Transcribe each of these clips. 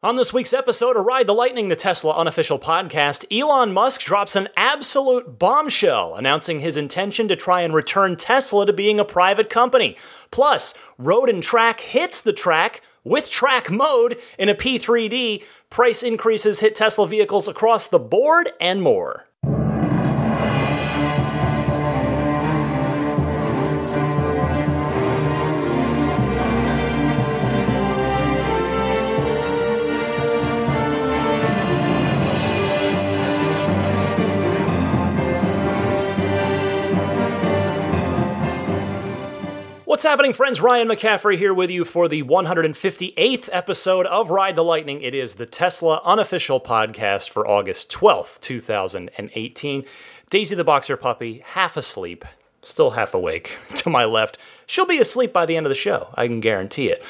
On this week's episode of Ride the Lightning, the Tesla unofficial podcast, Elon Musk drops an absolute bombshell, announcing his intention to try and return Tesla to being a private company. Plus, Road and Track hits the track with track mode in a P3D, price increases hit Tesla vehicles across the board, and more. What's happening, friends? Ryan McCaffrey here with you for the 158th episode of Ride the Lightning. It is the Tesla unofficial podcast for August 12th, 2018. Daisy the boxer puppy, half asleep, still half awake to my left. She'll be asleep by the end of the show, I can guarantee it.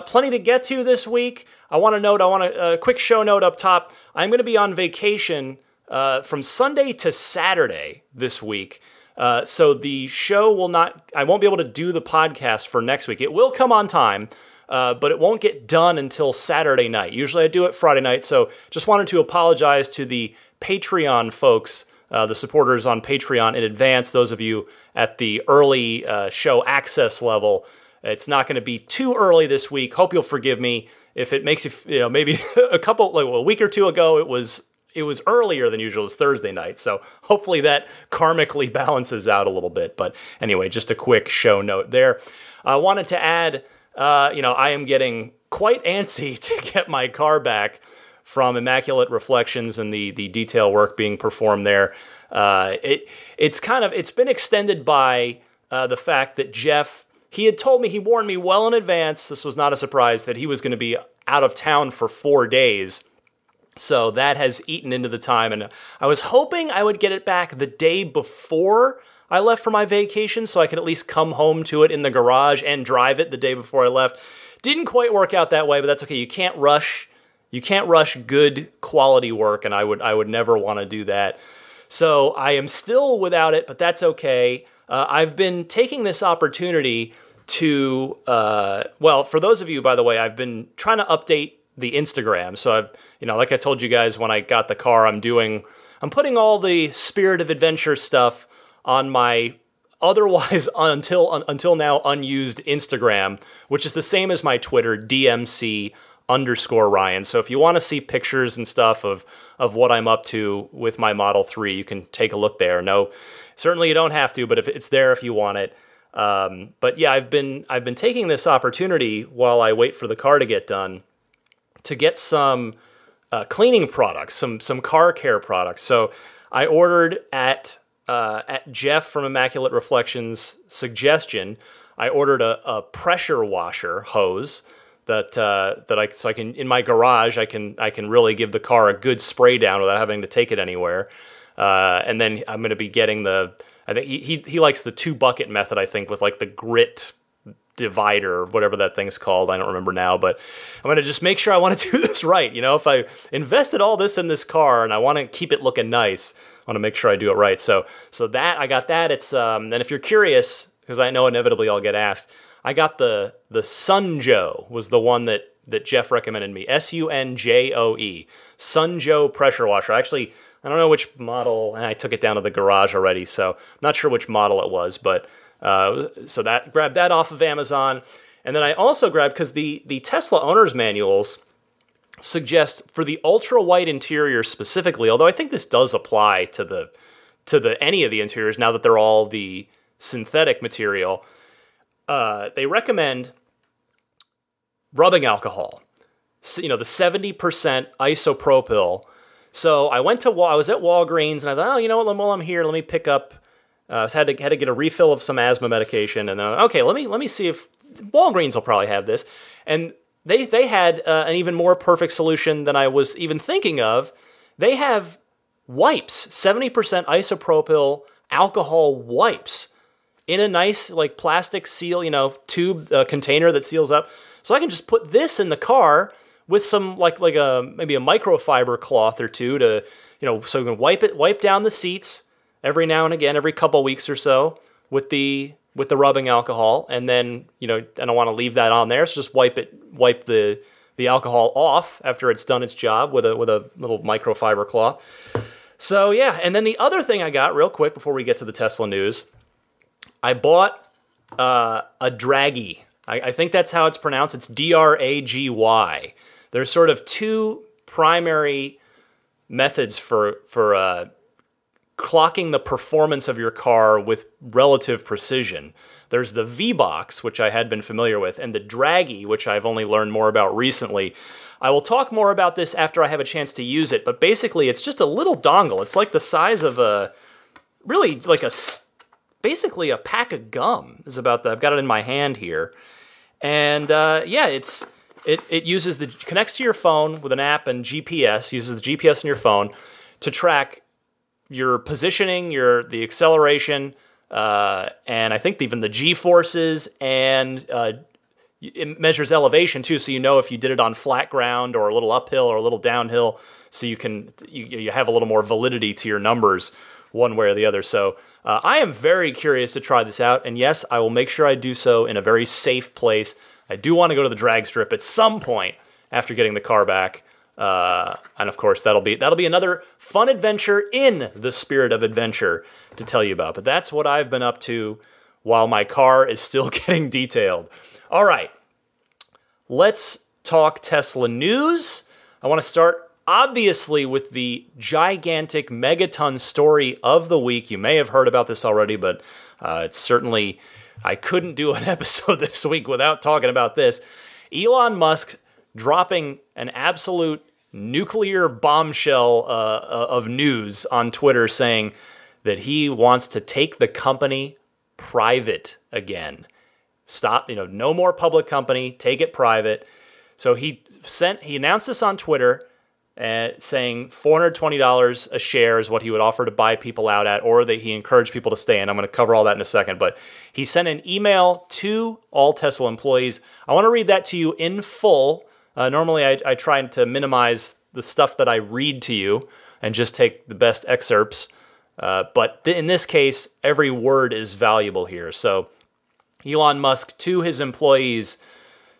Plenty to get to this week. I want a quick show note up top. I'm going to be on vacation from Sunday to Saturday this week. So the show I won't be able to do the podcast for next week. It will come on time, but it won't get done until Saturday night. Usually I do it Friday night, so just wanted to apologize to the Patreon folks, the supporters on Patreon in advance, those of you at the early show access level. It's not going to be too early this week. Hope you'll forgive me if it makes you, maybe a week or two ago it was earlier than usual. It's Thursday night, so hopefully that karmically balances out a little bit. But anyway, just a quick show note there. I wanted to add, I am getting quite antsy to get my car back from Immaculate Reflections and the detail work being performed there. It's been extended by the fact that Jeff, he had told me, he warned me well in advance, this was not a surprise, that he was going to be out of town for 4 days. So that has eaten into the time, and I was hoping I would get it back the day before I left for my vacation so I could at least come home to it in the garage and drive it the day before I left. Didn't quite work out that way, but that's okay. You can't rush good quality work, and I would never want to do that. So I am still without it, but that's okay. I've been taking this opportunity to, for those of you, by the way, I've been trying to update the Instagram. So I've, like I told you guys when I got the car, I'm putting all the Spirit of Adventure stuff on my otherwise until now unused Instagram, which is the same as my Twitter, DMC_Ryan. So if you want to see pictures and stuff of what I'm up to with my Model 3, you can take a look there. No, certainly you don't have to, but if it's there if you want it. But yeah, I've been taking this opportunity while I wait for the car to get done to get some cleaning products, some car care products. So I ordered at Jeff from Immaculate Reflections' suggestion. I ordered a pressure washer hose that I can, in my garage, I can really give the car a good spray down without having to take it anywhere. And then I'm going to be getting I think he likes the 2-bucket method, I think, with like the grit divider, whatever that thing's called. I don't remember now, but I'm going to just make sure I want to do this right. If I invested all this in this car and I want to keep it looking nice, I want to make sure I do it right. So that, I got that. It's, and if you're curious, because I know inevitably I'll get asked, I got the Sunjoe was the one that Jeff recommended me. Sunjoe. Sunjoe pressure washer. Actually, I don't know which model, and I took it down to the garage already, so I'm not sure which model it was, but so grabbed that off of Amazon. And then I also grabbed, because the Tesla owner's manuals suggest for the ultra white interior specifically, although I think this does apply to any of the interiors now that they're all the synthetic material, they recommend rubbing alcohol. So, the 70% isopropyl. So I was at Walgreens and I thought, while I'm here, let me pick up. Had to get a refill of some asthma medication, and then okay, let me see if Walgreens will probably have this. And they had an even more perfect solution than I was even thinking of. They have wipes, 70% isopropyl alcohol wipes in a nice like plastic seal, tube container that seals up. So I can just put this in the car with some maybe a microfiber cloth or two to, so you can wipe down the seats every now and again, every couple weeks or so with the rubbing alcohol, and then I don't want to leave that on there, so just wipe the the alcohol off after it's done its job with a little microfiber cloth. So yeah, and then the other thing I got real quick before we get to the Tesla news, I bought a Draggy. I think that's how it's pronounced. It's Dragy. There's sort of two primary methods for clocking the performance of your car with relative precision. There's the V-Box, which I had been familiar with, and the Draggy, which I've only learned more about recently. I will talk more about this after I have a chance to use it, but basically it's just a little dongle. It's like the size of basically a pack of gum is about that. I've got it in my hand here. And it connects to your phone with an app and GPS, uses the GPS in your phone to track your positioning, the acceleration, and I think even the G-forces, and it measures elevation too, so you know if you did it on flat ground or a little uphill or a little downhill, so you have a little more validity to your numbers one way or the other. So I am very curious to try this out, and yes, I will make sure I do so in a very safe place. I do want to go to the drag strip at some point after getting the car back, and of course that'll be another fun adventure in the spirit of adventure to tell you about. But that's what I've been up to while my car is still getting detailed. All right, let's talk Tesla news. I want to start obviously with the gigantic megaton story of the week. You may have heard about this already, but it's certainly, I couldn't do an episode this week without talking about this. Elon Musk dropping an absolute nuclear bombshell of news on Twitter, saying that he wants to take the company private again. Stop, no more public company, take it private. So he announced this on Twitter, saying $420 a share is what he would offer to buy people out at, or that he encouraged people to stay in. I'm going to cover all that in a second, but he sent an email to all Tesla employees. I want to read that to you in full. Normally I try to minimize the stuff that I read to you and just take the best excerpts, but in this case, every word is valuable here. So Elon Musk to his employees,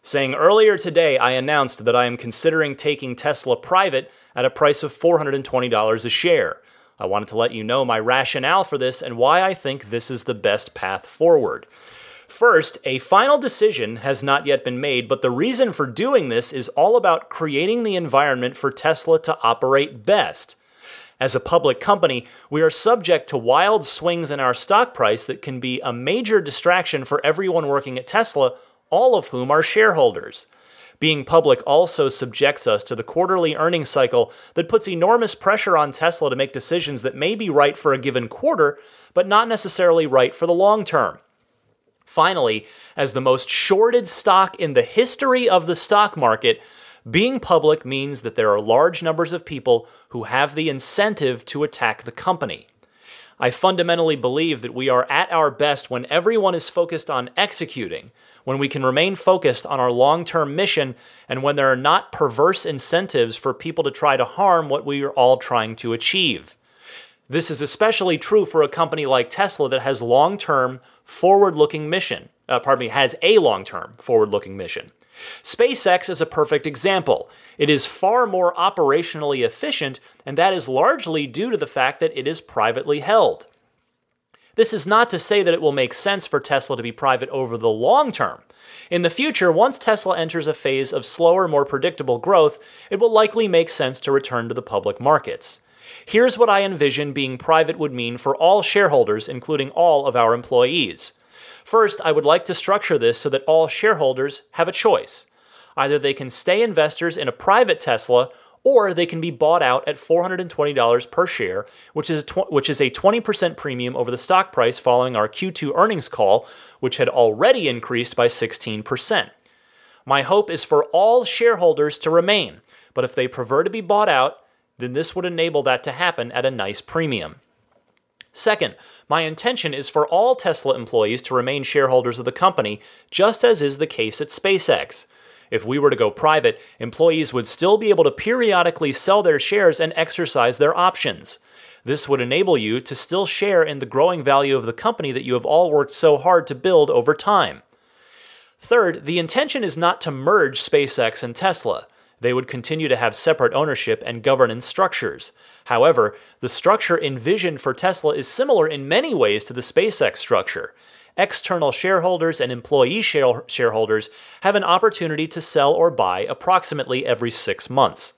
saying, earlier today, I announced that I am considering taking Tesla private at a price of $420 a share. I wanted to let you know my rationale for this and why I think this is the best path forward. First, a final decision has not yet been made, but the reason for doing this is all about creating the environment for Tesla to operate best. As a public company, we are subject to wild swings in our stock price that can be a major distraction for everyone working at Tesla, all of whom are shareholders. Being public also subjects us to the quarterly earnings cycle that puts enormous pressure on Tesla to make decisions that may be right for a given quarter, but not necessarily right for the long term. Finally, as the most shorted stock in the history of the stock market, being public means that there are large numbers of people who have the incentive to attack the company. I fundamentally believe that we are at our best when everyone is focused on executing, when we can remain focused on our long-term mission, and when there are not perverse incentives for people to try to harm what we are all trying to achieve. This is especially true for a company like Tesla that has long-term, forward-looking mission. Has a long-term, forward-looking mission. SpaceX is a perfect example. It is far more operationally efficient, and that is largely due to the fact that it is privately held. This is not to say that it will make sense for Tesla to be private over the long term. In the future, once Tesla enters a phase of slower, more predictable growth, it will likely make sense to return to the public markets. Here's what I envision being private would mean for all shareholders, including all of our employees. First, I would like to structure this so that all shareholders have a choice. Either they can stay investors in a private Tesla, or they can be bought out at $420 per share, which is a 20% premium over the stock price following our Q2 earnings call, which had already increased by 16%. My hope is for all shareholders to remain, but if they prefer to be bought out, then this would enable that to happen at a nice premium. Second, my intention is for all Tesla employees to remain shareholders of the company, just as is the case at SpaceX. If we were to go private, employees would still be able to periodically sell their shares and exercise their options. This would enable you to still share in the growing value of the company that you have all worked so hard to build over time. Third, the intention is not to merge SpaceX and Tesla. They would continue to have separate ownership and governance structures. However, the structure envisioned for Tesla is similar in many ways to the SpaceX structure. External shareholders and employee shareholders have an opportunity to sell or buy approximately every 6 months.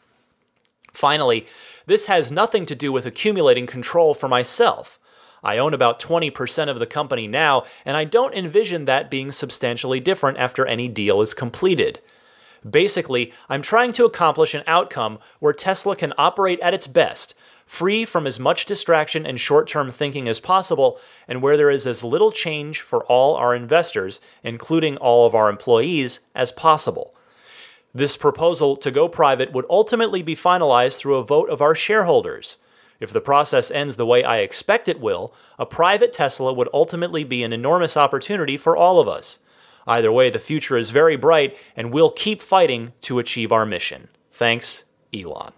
Finally, this has nothing to do with accumulating control for myself. I own about 20% of the company now, and I don't envision that being substantially different after any deal is completed. Basically, I'm trying to accomplish an outcome where Tesla can operate at its best, free from as much distraction and short-term thinking as possible, and where there is as little change for all our investors, including all of our employees, as possible. This proposal to go private would ultimately be finalized through a vote of our shareholders. If the process ends the way I expect it will, a private Tesla would ultimately be an enormous opportunity for all of us. Either way, the future is very bright, and we'll keep fighting to achieve our mission. Thanks, Elon.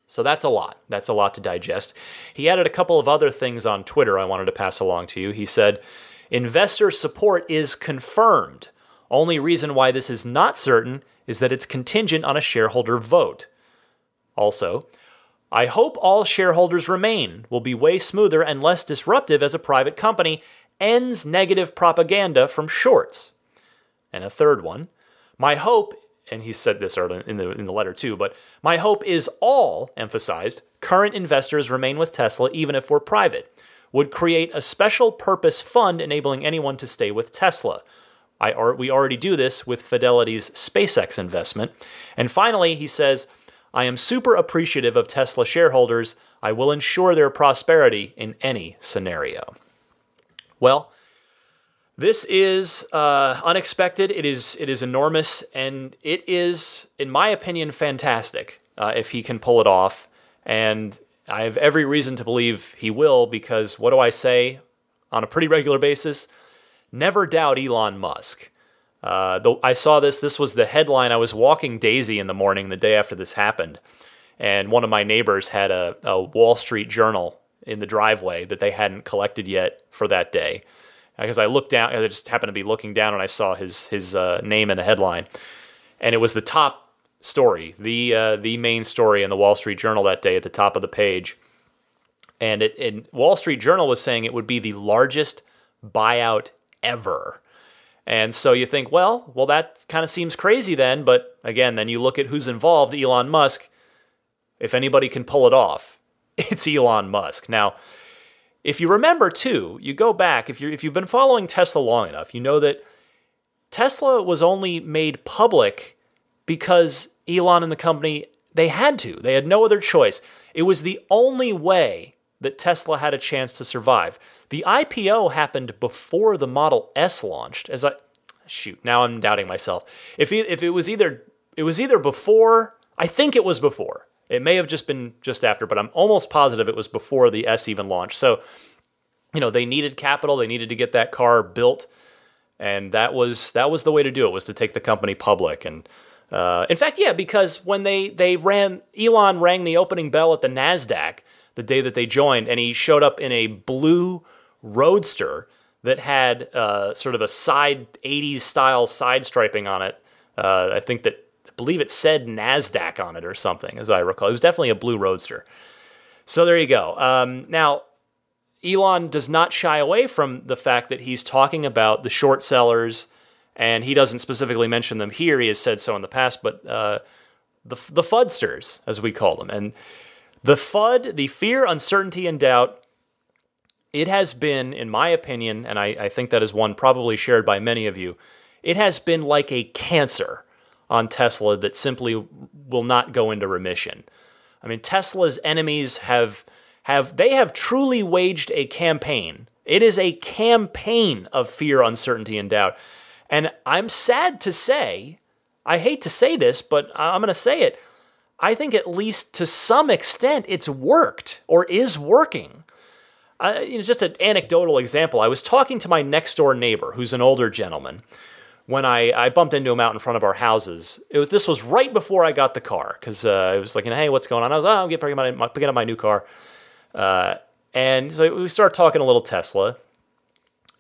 So that's a lot. That's a lot to digest. He added a couple of other things on Twitter I wanted to pass along to you. He said, investor support is confirmed. Only reason why this is not certain is that it's contingent on a shareholder vote. Also, I hope all shareholders remain, will be way smoother and less disruptive as a private company, ends negative propaganda from shorts. And a third one, my hope, and he said this in the letter too, but my hope is all, emphasized, current investors remain with Tesla even if we're private, would create a special purpose fund enabling anyone to stay with Tesla. We already do this with Fidelity's SpaceX investment. And finally, he says, I am super appreciative of Tesla shareholders. I will ensure their prosperity in any scenario. Well, this is unexpected. It is enormous, and it is, in my opinion, fantastic if he can pull it off. And I have every reason to believe he will, because what do I say on a pretty regular basis? Never doubt Elon Musk. I saw this was the headline. I was walking Daisy in the morning the day after this happened, and one of my neighbors had a Wall Street Journal in the driveway that they hadn't collected yet for that day. Because I looked down, I just happened to be looking down, and I saw his name in the headline, and it was the top story, the main story in the Wall Street Journal that day at the top of the page. And Wall Street Journal was saying it would be the largest buyout ever. And so you think, well, that kind of seems crazy then. But again, then you look at who's involved, Elon Musk. If anybody can pull it off, it's Elon Musk. Now, if you remember too, you go back, if you've been following Tesla long enough, you know that Tesla was only made public because Elon and the company, they had to. They had no other choice. It was the only way that Tesla had a chance to survive. The IPO happened before the Model S launched. Now I'm doubting myself. If it was either before, I think it was before. It may have just been just after, but I'm almost positive it was before the S even launched. So, they needed capital. They needed to get that car built, and that was the way to do it, was to take the company public. And in fact, yeah, because when Elon rang the opening bell at the NASDAQ the day that they joined, and he showed up in a blue Roadster that had sort of a 80s style side striping on it. I believe it said NASDAQ on it or something, as I recall. It was definitely a blue Roadster. So there you go. Now, Elon does not shy away from the fact that he's talking about the short sellers, and he doesn't specifically mention them here. He has said so in the past, but the FUDsters, as we call them. And the FUD, the fear, uncertainty, and doubt, it has been, in my opinion, and I think that is one probably shared by many of you, it has been like a cancer on Tesla that simply will not go into remission. I mean, Tesla's enemies have truly waged a campaign. It is a campaign of fear, uncertainty, and doubt. And I'm sad to say, I hate to say this, but I'm going to say it, I think at least to some extent it's worked or is working. Just an anecdotal example, I was talking to my next door neighbor, who's an older gentleman, when I bumped into him out in front of our houses. This was right before I got the car, because it was like, hey, what's going on? I was, I'm picking up my new car. And so we started talking a little Tesla.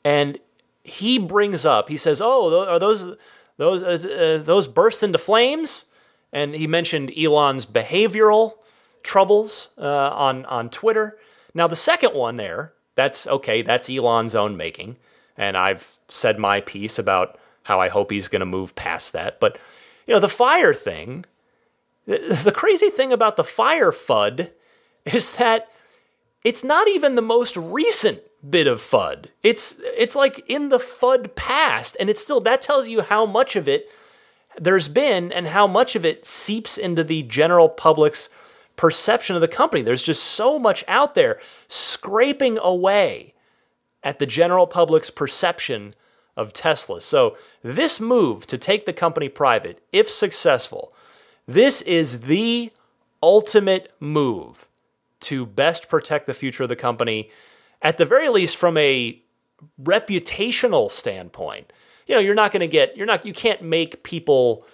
And he brings up, he says, "Oh, are those burst into flames?" And he mentioned Elon's behavioral troubles on Twitter. Now, the second one there, that's okay. That's Elon's own making, and I've said my piece about how I hope he's going to move past that. But the fire thing, the crazy thing about the fire FUD is that it's not even the most recent bit of FUD. It's like in the FUD past, and it's still, that tells you how much of it there's been and how much of it seeps into the general public's perception of the company. There's just so much out there scraping away at the general public's perception of Tesla. So this move to take the company private, if successful, this is the ultimate move to best protect the future of the company, at the very least from a reputational standpoint. You can't make people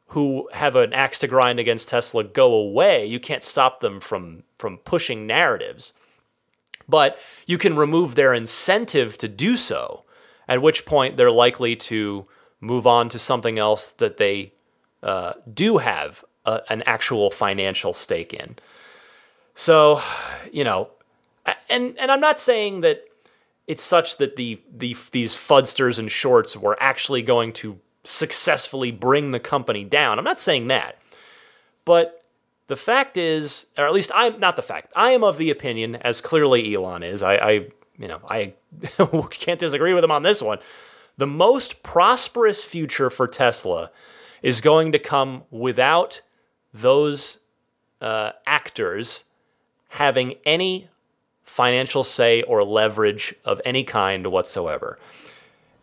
who have an axe to grind against Tesla go away. You can't stop them from pushing narratives. But you can remove their incentive to do so, at which point they're likely to move on to something else that they do have an actual financial stake in. So, and I'm not saying that it's such that these fudsters and shorts were actually going to successfully bring the company down. I'm not saying that. But the fact is, or at least I am of the opinion, as clearly Elon is, I can't disagree with him on this one. The most prosperous future for Tesla is going to come without those actors having any financial say or leverage of any kind whatsoever.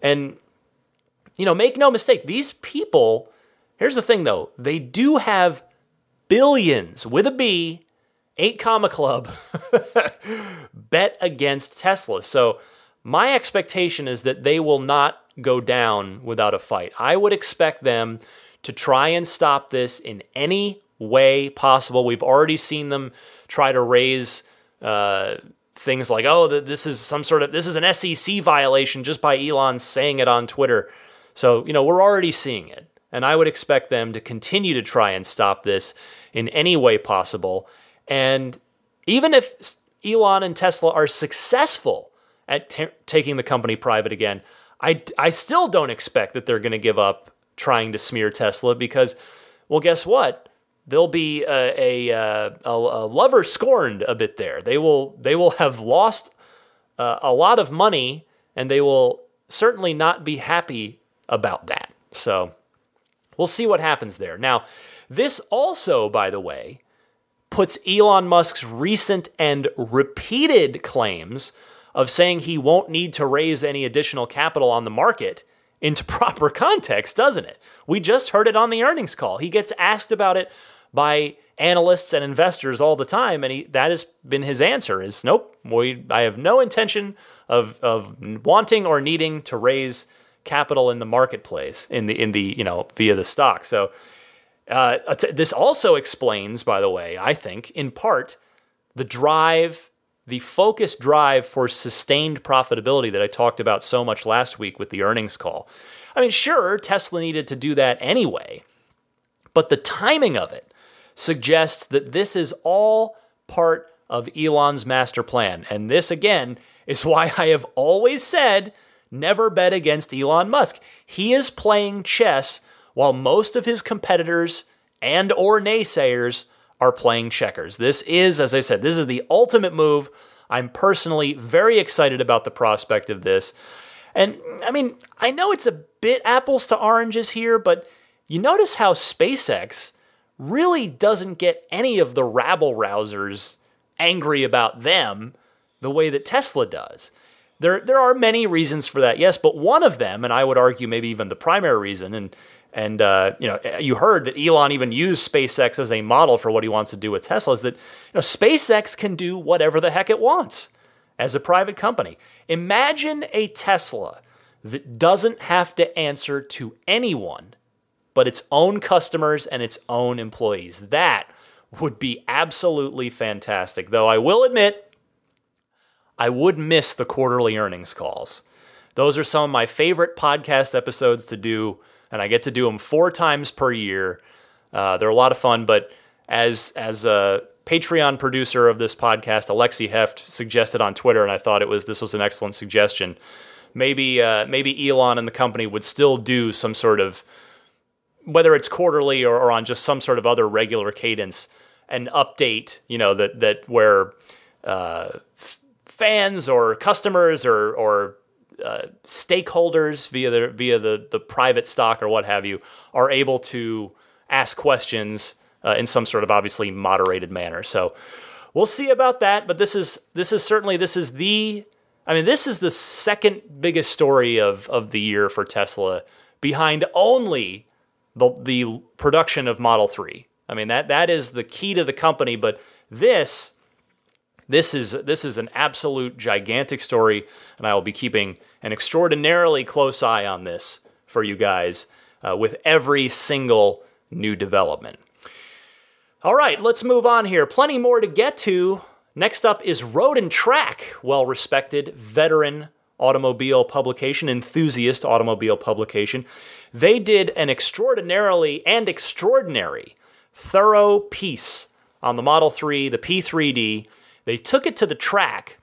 And, make no mistake, these people, here's the thing though, they do have billions, with a B, 8 comma club, bet against Tesla. So my expectation is that they will not go down without a fight. I would expect them to try and stop this in any way possible. We've already seen them try to raise things like, this is an SEC violation just by Elon saying it on Twitter. So, we're already seeing it. And I would expect them to continue to try and stop this in any way possible. And even if Elon and Tesla are successful at taking the company private again, I still don't expect that they're going to give up trying to smear Tesla because, well, guess what? There'll be a lover scorned a bit there. They will have lost a lot of money, and they will certainly not be happy about that. So we'll see what happens there. Now, this also, by the way, puts Elon Musk's recent and repeated claims of saying he won't need to raise any additional capital on the market into proper context, doesn't it? We just heard it on the earnings call. He gets asked about it by analysts and investors all the time, and that has been his answer: is nope, I have no intention of wanting or needing to raise capital in the marketplace in the via the stock. So this also explains, by the way, I think in part the focused drive for sustained profitability that I talked about so much last week with the earnings call. I mean, sure, Tesla needed to do that anyway, but the timing of it suggests that this is all part of Elon's master plan. And this, again, is why I have always said, never bet against Elon Musk. He is playing chess while most of his competitors and or naysayers are playing checkers. This is, as I said, this is the ultimate move. I'm personally very excited about the prospect of this. And I mean, I know it's a bit apples to oranges here, but you notice how SpaceX really doesn't get any of the rabble-rousers angry about them the way that Tesla does. There are many reasons for that, yes, but one of them, and I would argue maybe even the primary reason, and you heard that Elon even used SpaceX as a model for what he wants to do with Tesla, is that SpaceX can do whatever the heck it wants as a private company. Imagine a Tesla that doesn't have to answer to anyone but its own customers and its own employees. That would be absolutely fantastic. Though I will admit, I would miss the quarterly earnings calls Those are some of my favorite podcast episodes to do, and I get to do them 4 times per year. They're a lot of fun, but as a Patreon producer of this podcast, Alexi Heft, suggested on Twitter, and I thought this was an excellent suggestion. Maybe Elon and the company would still do some sort of, whether it's quarterly or on just some sort of other regular cadence, an update, that where fans or customers or stakeholders via the private stock or what have you are able to ask questions in some sort of obviously moderated manner. So we'll see about that. But this is the second biggest story of the year for Tesla, behind only the production of Model 3. I mean, that is the key to the company, but this is an absolute gigantic story, and I will be keeping an extraordinarily close eye on this for you guys with every single new development. All right, let's move on here. Plenty more to get to. Next up is Road and Track, well-respected veteran automobile publication, enthusiast automobile publication. They did an extraordinary thorough piece on the Model 3, the P3D. They took it to the track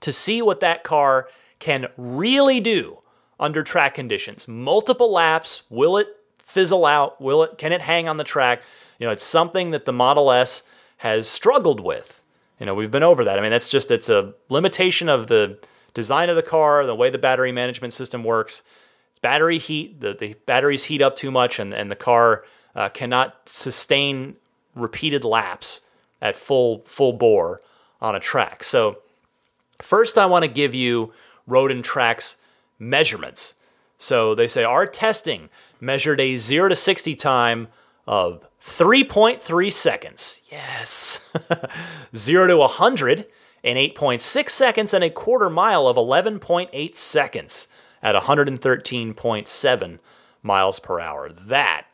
to see what that car can really do under track conditions. Multiple laps, will it fizzle out? Can it hang on the track? It's something that the Model S has struggled with. We've been over that. I mean, it's a limitation of the design of the car, the way the battery management system works. Battery heat, the batteries heat up too much, and the car cannot sustain repeated laps at full bore on a track. So first I want to give you Road and Track's measurements. So they say our testing measured a 0 to 60 time of 3.3 seconds. Yes. 0 to 100 in 8.6 seconds, and a quarter mile of 11.8 seconds at 113.7 miles per hour. That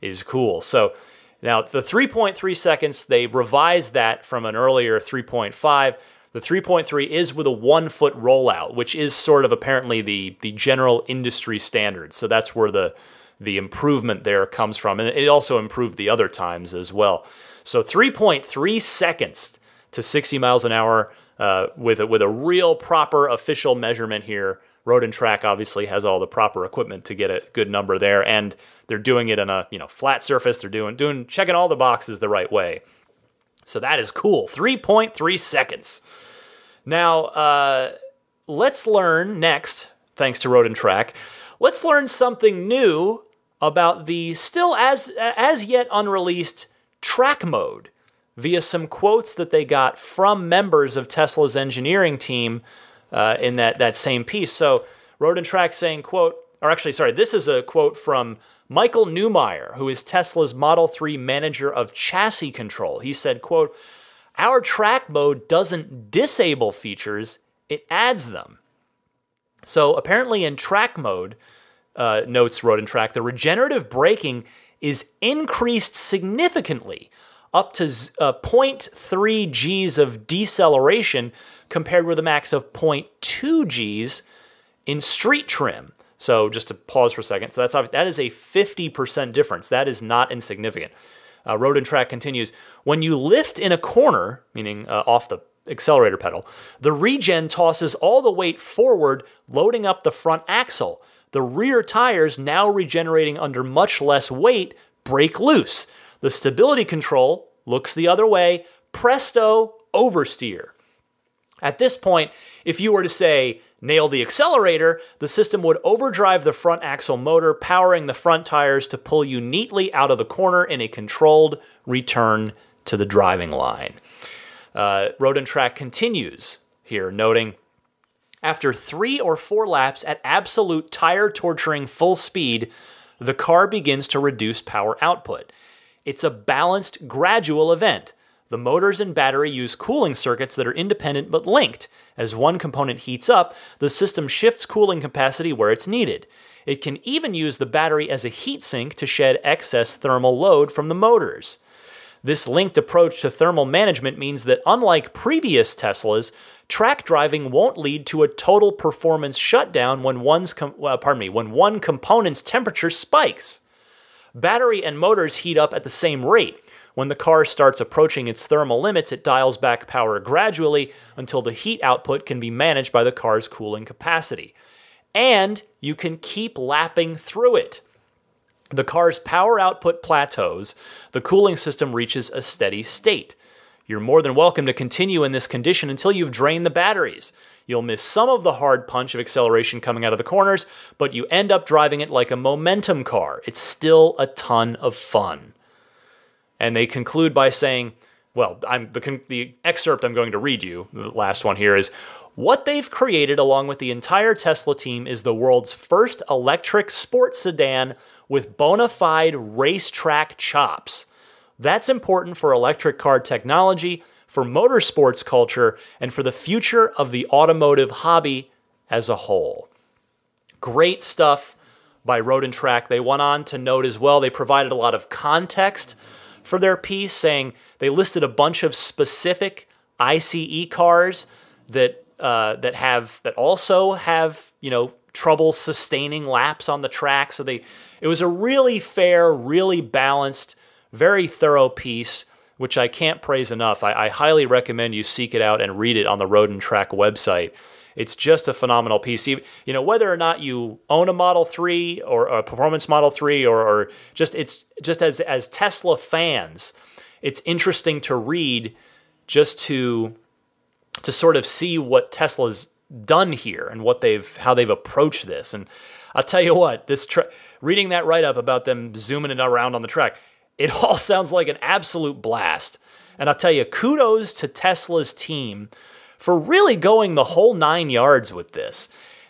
is cool. So now the 3.3 seconds, they revised that from an earlier 3.5. The 3.3 is with a 1 foot rollout, which is sort of apparently the general industry standard. So that's where the improvement there comes from. And it also improved the other times as well. So 3.3 seconds to 60 miles an hour with a real proper official measurement here. Road and Track obviously has all the proper equipment to get a good number there, and they're doing it on a flat surface. They're checking all the boxes the right way. So that is cool. 3.3 seconds. Now, let's learn next, thanks to Road and Track, let's learn something new about the still as yet unreleased track mode via some quotes that they got from members of Tesla's engineering team in that same piece. So Road and Track saying, this is a quote from Michael Neumeyer, who is Tesla's Model 3 manager of chassis control. He said, quote, "Our track mode doesn't disable features, it adds them." So apparently in track mode, notes Road and Track, the regenerative braking is increased significantly, up to 0.3 Gs of deceleration compared with a max of 0.2 Gs in street trim. So just to pause for a second, so that is a 50% difference. That is not insignificant. Road and Track continues, when you lift in a corner, meaning off the accelerator pedal, the regen tosses all the weight forward, loading up the front axle. The rear tires, now regenerating under much less weight, break loose. The stability control looks the other way. Presto, oversteer. At this point, if you were to say, nail the accelerator, the system would overdrive the front axle motor, powering the front tires to pull you neatly out of the corner in a controlled return to the driving line. Road and Track continues here, noting, after 3 or 4 laps at absolute tire-torturing full speed, the car begins to reduce power output. It's a balanced, gradual event. The motors and battery use cooling circuits that are independent but linked. As one component heats up, the system shifts cooling capacity where it's needed. It can even use the battery as a heat sink to shed excess thermal load from the motors. This linked approach to thermal management means that unlike previous Teslas, track driving won't lead to a total performance shutdown when when one component's temperature spikes. Battery and motors heat up at the same rate. When the car starts approaching its thermal limits, it dials back power gradually until the heat output can be managed by the car's cooling capacity. And you can keep lapping through it. The car's power output plateaus, the cooling system reaches a steady state. You're more than welcome to continue in this condition until you've drained the batteries. You'll miss some of the hard punch of acceleration coming out of the corners, but you end up driving it like a momentum car. It's still a ton of fun. And they conclude by saying, well, the excerpt I'm going to read you, the last one here, is what they've created along with the entire Tesla team is the world's first electric sports sedan with bona fide racetrack chops. That's important for electric car technology, for motorsports culture, and for the future of the automotive hobby as a whole. Great stuff by Road & Track. They went on to note as well, they provided a lot of context for their piece, saying they listed a bunch of specific ICE cars that also have trouble sustaining laps on the track. So it was a really fair, really balanced, very thorough piece, which I can't praise enough. I highly recommend you seek it out and read it on the Road & Track website. It's just a phenomenal piece. Whether or not you own a Model 3 or a performance Model 3 or just as Tesla fans, it's interesting to read just to sort of see what Tesla's done here and how they've approached this. And I'll tell you what, reading that write-up about them zooming it around on the track, it all sounds like an absolute blast. And I'll tell you, kudos to Tesla's team for really going the whole 9 yards with this.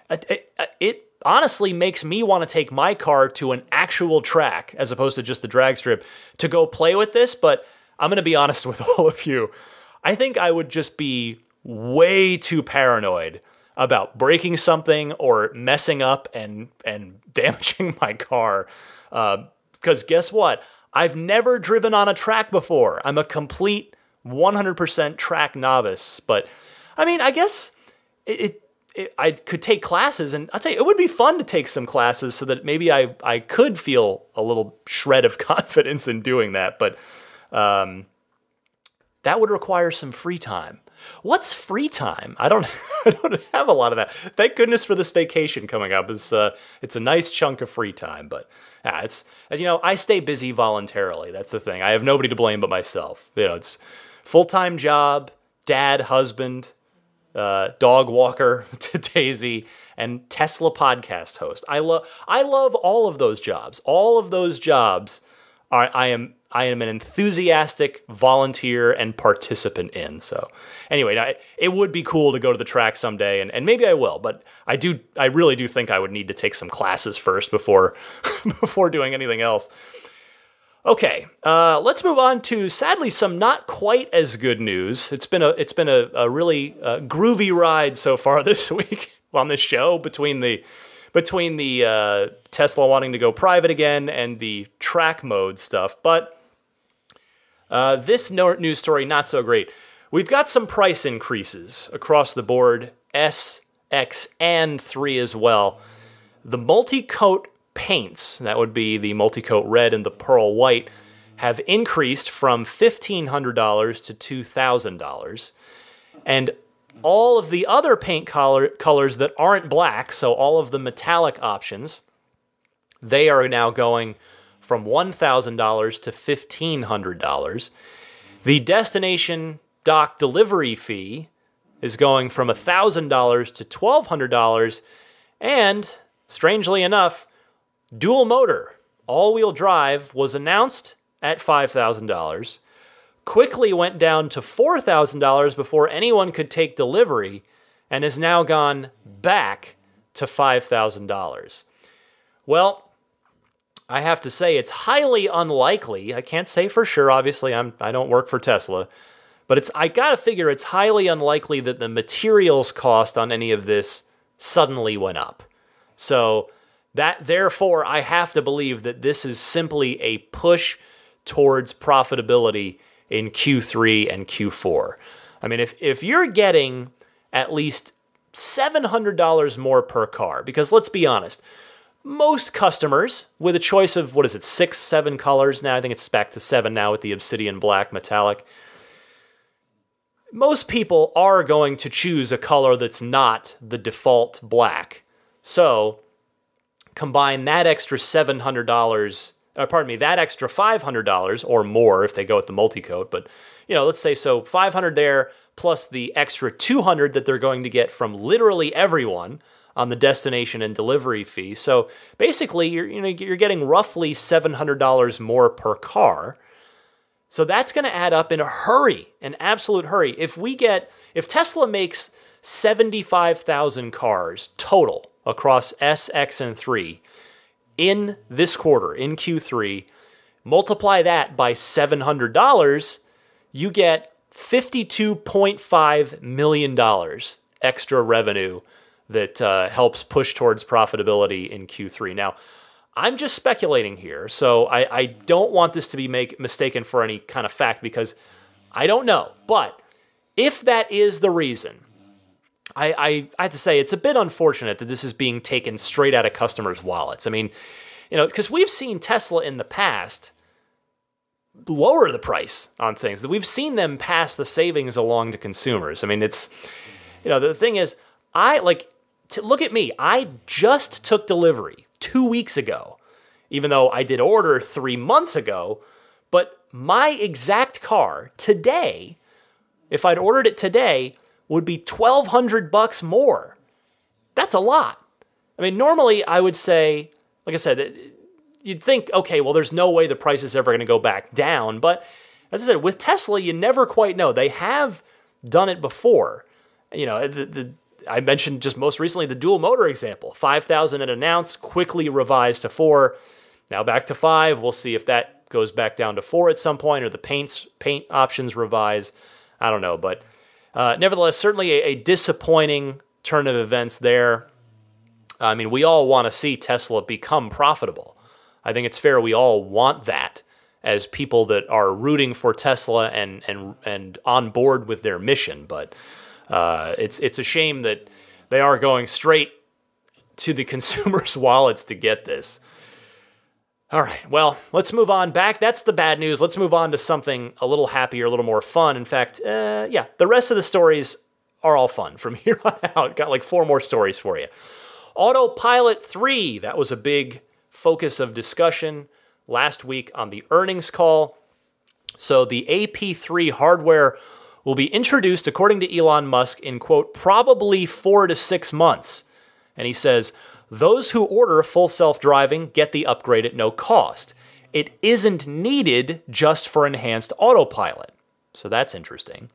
It honestly makes me want to take my car to an actual track as opposed to just the drag strip to go play with this, but I'm going to be honest with all of you. I think I would just be way too paranoid about breaking something or messing up and damaging my car. Because guess what? I've never driven on a track before. I'm a complete 100% track novice, but I guess I could take classes, and I'll tell you, it would be fun to take some classes so that maybe I could feel a little shred of confidence in doing that, but that would require some free time. What's free time? I don't have a lot of that. Thank goodness for this vacation coming up. It's a nice chunk of free time, but I stay busy voluntarily. That's the thing. I have nobody to blame but myself. It's full-time job, dad, husband, dog walker to Daisy, and Tesla podcast host. I love all of those jobs. All of those jobs I am an enthusiastic volunteer and participant in. So anyway, it would be cool to go to the track someday, and maybe I will, but I really do think I would need to take some classes first before doing anything else. Okay, let's move on to, sadly, some not quite as good news. It's been a really groovy ride so far this week on this show between the Tesla wanting to go private again and the track mode stuff. But this news story, not so great. We've got some price increases across the board, S, X, and 3 as well. The multi-coat paints, that would be the multi-coat red and the pearl white, have increased from $1,500 to $2,000. And all of the other paint colors that aren't black, so all of the metallic options, they are now going from $1,000 to $1,500. The destination dock delivery fee is going from $1,000 to $1,200. And, strangely enough, dual motor, all-wheel drive was announced at $5,000, quickly went down to $4,000 before anyone could take delivery, and has now gone back to $5,000. Well, I have to say it's highly unlikely. I can't say for sure, obviously I don't work for Tesla, but I gotta figure it's highly unlikely that the materials cost on any of this suddenly went up. So therefore, I have to believe that this is simply a push towards profitability in Q3 and Q4. I mean, if you're getting at least $700 more per car. Because let's be honest, most customers with a choice of, 6, 7 colors now, I think it's back to 7 now with the Obsidian Black Metallic. Most people are going to choose a color that's not the default black. So combine that extra $700, that extra $500 or more if they go with the multi-coat. But, let's say so $500 there plus the extra $200 that they're going to get from literally everyone on the destination and delivery fee. So basically, you're getting roughly $700 more per car. So that's going to add up in a hurry, an absolute hurry. If Tesla makes 75,000 cars total across S, X, and 3 in this quarter, in Q3, multiply that by $700, you get $52.5 million extra revenue that helps push towards profitability in Q3. Now, I'm just speculating here, so I don't want this to be mistaken for any kind of fact because I don't know. But if that is the reason, I have to say it's a bit unfortunate that this is being taken straight out of customers' wallets. I mean, because we've seen Tesla in the past lower the price on things. That we've seen them pass the savings along to consumers. I mean, it's, the thing is, look at me. I just took delivery 2 weeks ago, even though I did order 3 months ago. But my exact car today, if I'd ordered it today, would be $1,200 more. That's a lot. I mean, normally I would say, like I said, you'd think, okay, well, there's no way the price is ever going to go back down. But as I said, with Tesla, you never quite know. They have done it before. I mentioned just most recently the dual motor example. 5,000 had announced, quickly revised to 4. Now back to 5. We'll see if that goes back down to 4 at some point or the paint options revise. I don't know. But nevertheless, certainly a disappointing turn of events there. I mean, we all want to see Tesla become profitable. I think it's fair we all want that as people that are rooting for Tesla and on board with their mission. But it's a shame that they are going straight to the consumers' wallets to get this. All right, well, let's move on back. That's the bad news. Let's move on to something a little happier, a little more fun. In fact, the rest of the stories are all fun from here on out. Got like 4 more stories for you. Autopilot 3, that was a big focus of discussion last week on the earnings call. So the AP3 hardware will be introduced, according to Elon Musk, in, quote, probably 4 to 6 months. And he says, those who order full self-driving get the upgrade at no cost. It isn't needed just for enhanced autopilot. So that's interesting.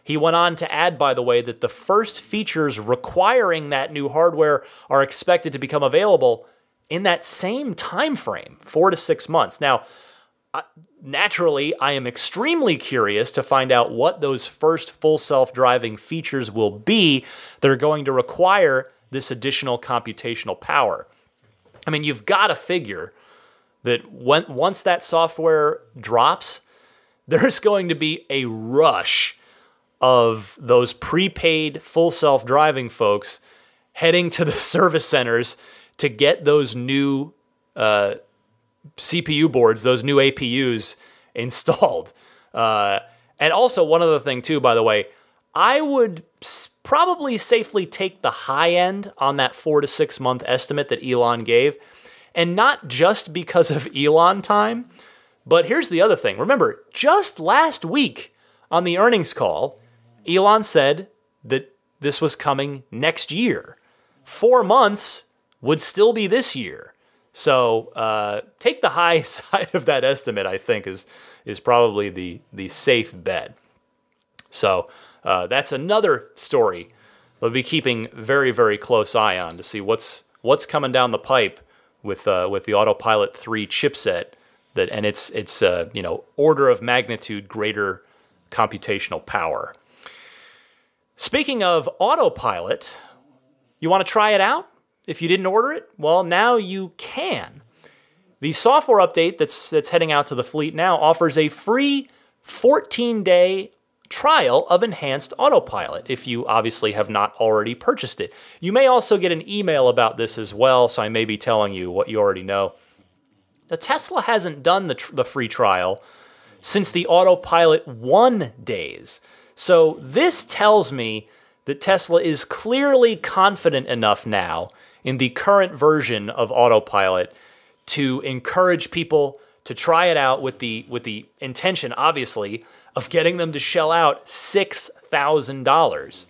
He went on to add, by the way, that the first features requiring that new hardware are expected to become available in that same time frame, 4 to 6 months. Now, naturally, I am extremely curious to find out what those first full self-driving features will be that are going to require this additional computational power. I mean, you've got to figure that once that software drops, there's going to be a rush of those prepaid full self-driving folks heading to the service centers to get those new CPU boards, those new APUs installed. And also, one other thing too, by the way, I would probably safely take the high end on that 4 to 6 month estimate that Elon gave. And not just because of Elon time, but here's the other thing. Remember, just last week on the earnings call, Elon said that this was coming next year. 4 months would still be this year. So take the high side of that estimate, I think, is probably the safe bet. So that's another story we'll be keeping very, very close eye on to see what's coming down the pipe with the Autopilot 3 chipset and its order of magnitude greater computational power. Speaking of Autopilot, you want to try it out? If you didn't order it, well, now you can. The software update that's heading out to the fleet now offers a free 14-day trial of Enhanced Autopilot, if you obviously have not already purchased it. You may also get an email about this as well, so I may be telling you what you already know. Now, Tesla hasn't done the free trial since the Autopilot 1 days. So this tells me that Tesla is clearly confident enough now in the current version of Autopilot to encourage people to try it out with the intention, obviously, of getting them to shell out $6,000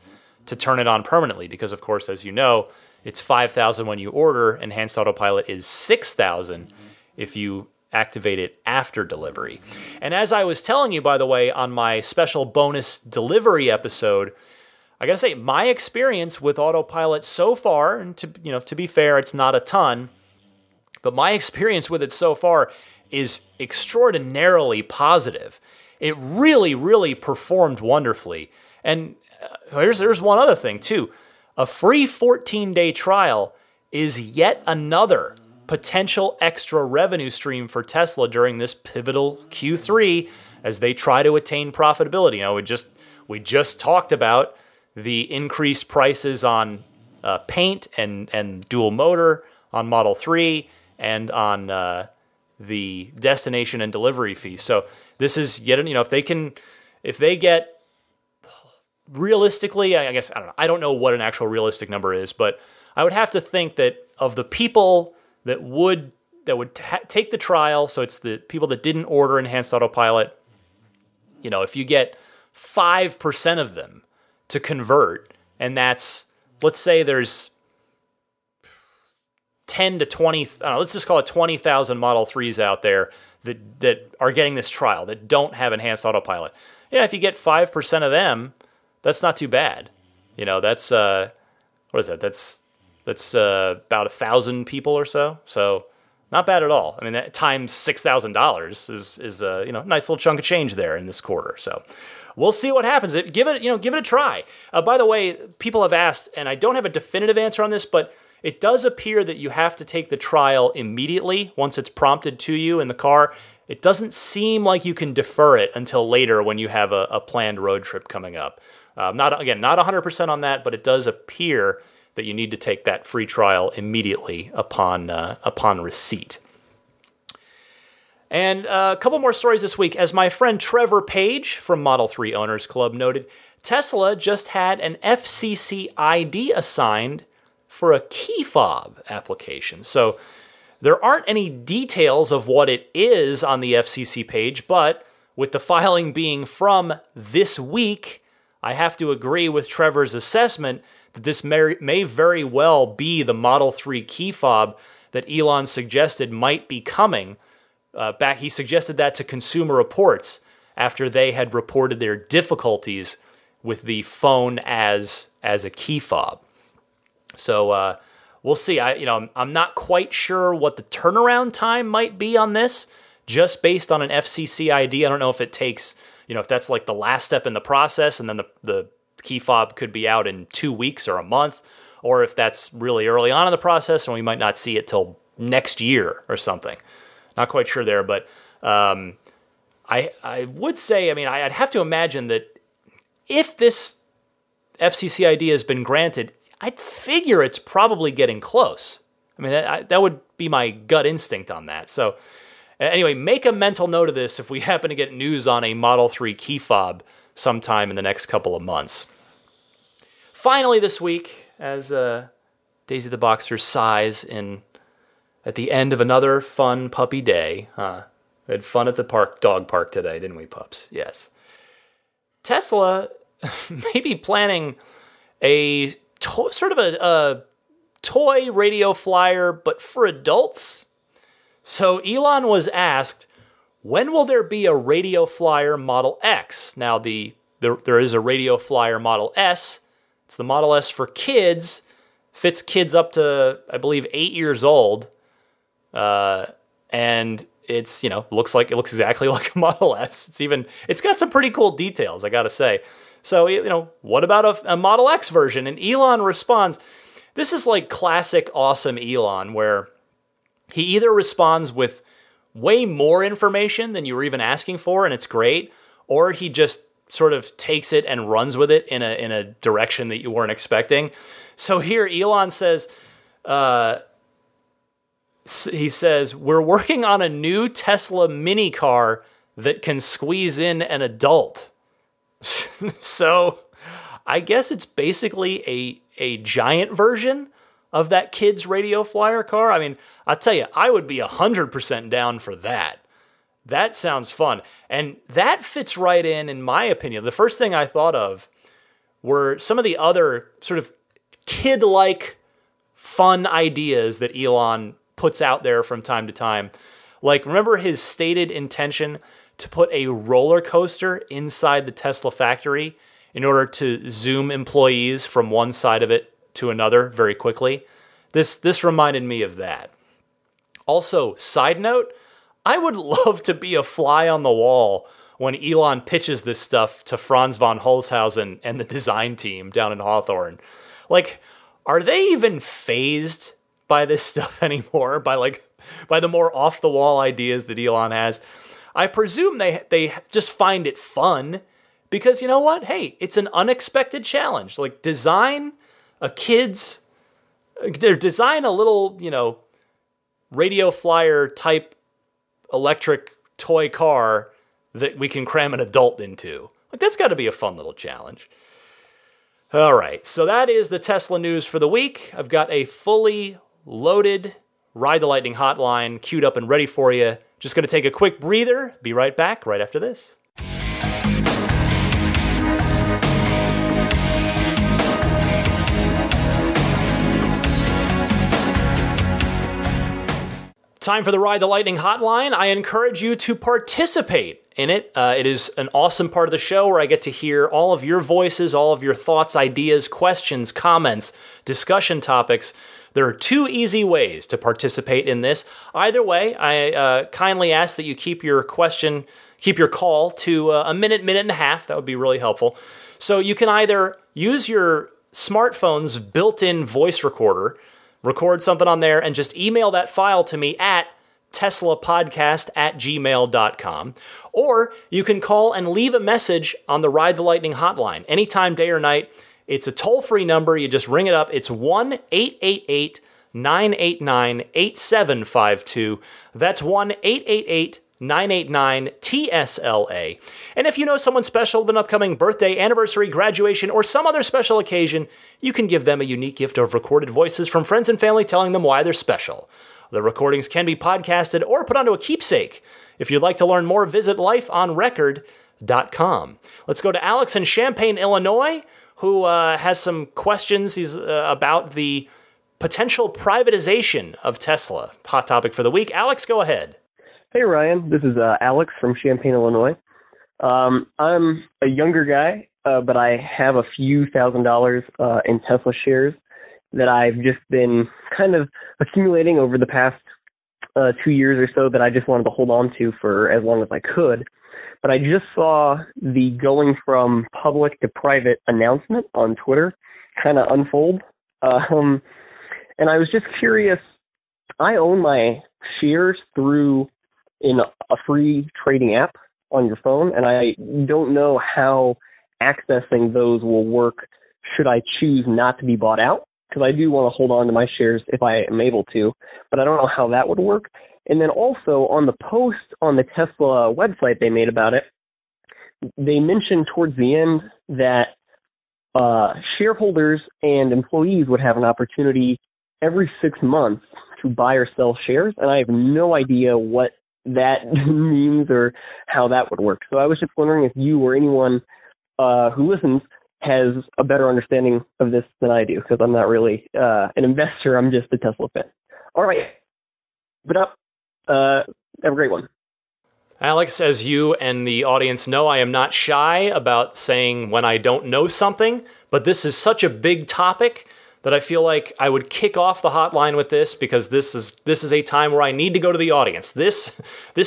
to turn it on permanently. Because, of course, as you know, it's $5,000 when you order. Enhanced Autopilot is $6,000 if you activate it after delivery. And as I was telling you, by the way, on my special bonus delivery episode, I gotta say, my experience with Autopilot so far, and to be fair, it's not a ton, but my experience with it so far is extraordinarily positive. It really, really performed wonderfully. And there's one other thing too. A free 14-day trial is yet another potential extra revenue stream for Tesla during this pivotal Q3 as they try to attain profitability. We just talked about the increased prices on paint and dual motor on Model 3 and on the destination and delivery fees. So this is yet, if they get realistically, I guess, I don't know what an actual realistic number is, but I would have to think that of the people that would take the trial, so it's the people that didn't order Enhanced Autopilot, if you get 5% of them to convert, and that's, let's say there's 10 to 20, let's just call it 20,000 Model 3s out there that are getting this trial, that don't have Enhanced Autopilot. Yeah, if you get 5% of them, that's not too bad. That's, what is that? That's about 1,000 people or so. So not bad at all. I mean, that times $6,000 is a nice little chunk of change there in this quarter. So we'll see what happens. Give it a try. By the way, people have asked, and I don't have a definitive answer on this, but it does appear that you have to take the trial immediately once it's prompted to you in the car. It doesn't seem like you can defer it until later when you have a planned road trip coming up. Not 100% on that, but it does appear that you need to take that free trial immediately upon receipt. And a couple more stories this week. As my friend Trevor Page from Model 3 Owners Club noted, Tesla just had an FCC ID assigned for a key fob application. So there aren't any details of what it is on the FCC page, but with the filing being from this week, I have to agree with Trevor's assessment that this may very well be the Model 3 key fob that Elon suggested might be coming. He suggested that to Consumer Reports after they had reported their difficulties with the phone as a key fob. So we'll see. I'm not quite sure what the turnaround time might be on this, just based on an FCC ID. I don't know if it takes, if that's like the last step in the process, and then the key fob could be out in 2 weeks or a month, or if that's really early on in the process and we might not see it till next year or something. Not quite sure there, but I would say, I'd have to imagine that if this FCC ID has been granted, I'd figure it's probably getting close. That would be my gut instinct on that. So anyway, make a mental note of this if we happen to get news on a Model 3 key fob sometime in the next couple of months. Finally this week, as Daisy the Boxer sighs at the end of another fun puppy day. We had fun at the dog park today, didn't we, pups? Yes. Tesla may be planning a sort of a toy radio flyer, but for adults. So Elon was asked, when will there be a radio flyer Model X? Now, there is a radio flyer Model S. It's the Model S for kids. Fits kids up to, I believe, 8 years old. And it's, looks exactly like a Model S. It's got some pretty cool details, I gotta say. So, what about a Model X version? And Elon responds, this is like classic awesome Elon, where he either responds with way more information than you were even asking for, and it's great, or he just sort of takes it and runs with it in a direction that you weren't expecting. So here Elon says, he says, we're working on a new Tesla mini car that can squeeze in an adult. So I guess it's basically a giant version of that kid's radio flyer car. I mean, I'll tell you, I would be 100% down for that. That sounds fun. And that fits right in my opinion. The first thing I thought of were some of the other sort of kid-like fun ideas that Elon puts out there from time to time. Like, remember his stated intention to put a roller coaster inside the Tesla factory in order to zoom employees from one side of it to another very quickly? This reminded me of that. Also, side note, I would love to be a fly on the wall when Elon pitches this stuff to Franz von Holzhausen and the design team down in Hawthorne. Like, are they even fazed by this stuff anymore? By the more off-the-wall ideas that Elon has? I presume they just find it fun because, you know what? Hey, it's an unexpected challenge. Like, design a little, radio flyer type electric toy car that we can cram an adult into. Like, that's got to be a fun little challenge. All right, so that is the Tesla news for the week. I've got a fully loaded Ride the Lightning hotline queued up and ready for you. Just going to take a quick breather. Be right back right after this. Time for the Ride the Lightning hotline. I encourage you to participate in it. It is an awesome part of the show where I get to hear all of your voices, all of your thoughts, ideas, questions, comments, discussion topics. There are two easy ways to participate in this. Either way, I kindly ask that you keep your call to a minute and a half. That would be really helpful. So you can either use your smartphone's built-in voice recorder, record something on there, and just email that file to me at teslapodcast@gmail.com. Or you can call and leave a message on the Ride the Lightning hotline, anytime, day or night. It's a toll-free number. You just ring it up. It's 1-888-989-8752. That's 1-888-989-TSLA. And if you know someone special with an upcoming birthday, anniversary, graduation, or some other special occasion, you can give them a unique gift of recorded voices from friends and family telling them why they're special. The recordings can be podcasted or put onto a keepsake. If you'd like to learn more, visit lifeonrecord.com. Let's go to Alex in Champaign, Illinois, who has some questions. He's about the potential privatization of Tesla. Hot topic for the week. Alex, go ahead. Hey, Ryan. This is Alex from Champaign, Illinois. I'm a younger guy, but I have a few $1,000s in Tesla shares that I've just been kind of accumulating over the past 2 years or so that I just wanted to hold on to for as long as I could. But I just saw the going from public to private announcement on Twitter kind of unfold. And I was just curious. I own my shares through in a free trading app on your phone, and I don't know how accessing those will work should I choose not to be bought out, because I do want to hold on to my shares if I am able to, but I don't know how that would work. And then also on the post on the Tesla website they made about it, they mentioned towards the end that shareholders and employees would have an opportunity every 6 months to buy or sell shares, and I have no idea what that means or how that would work. So I was just wondering if you or anyone who listens has a better understanding of this than I do, because I'm not really an investor. I'm just a Tesla fan. All right. But have a great one. Alex, as you and the audience know, I am not shy about saying when I don't know something, but this is such a big topic that I feel like I would kick off the hotline with this, because this is a time where I need to go to the audience. This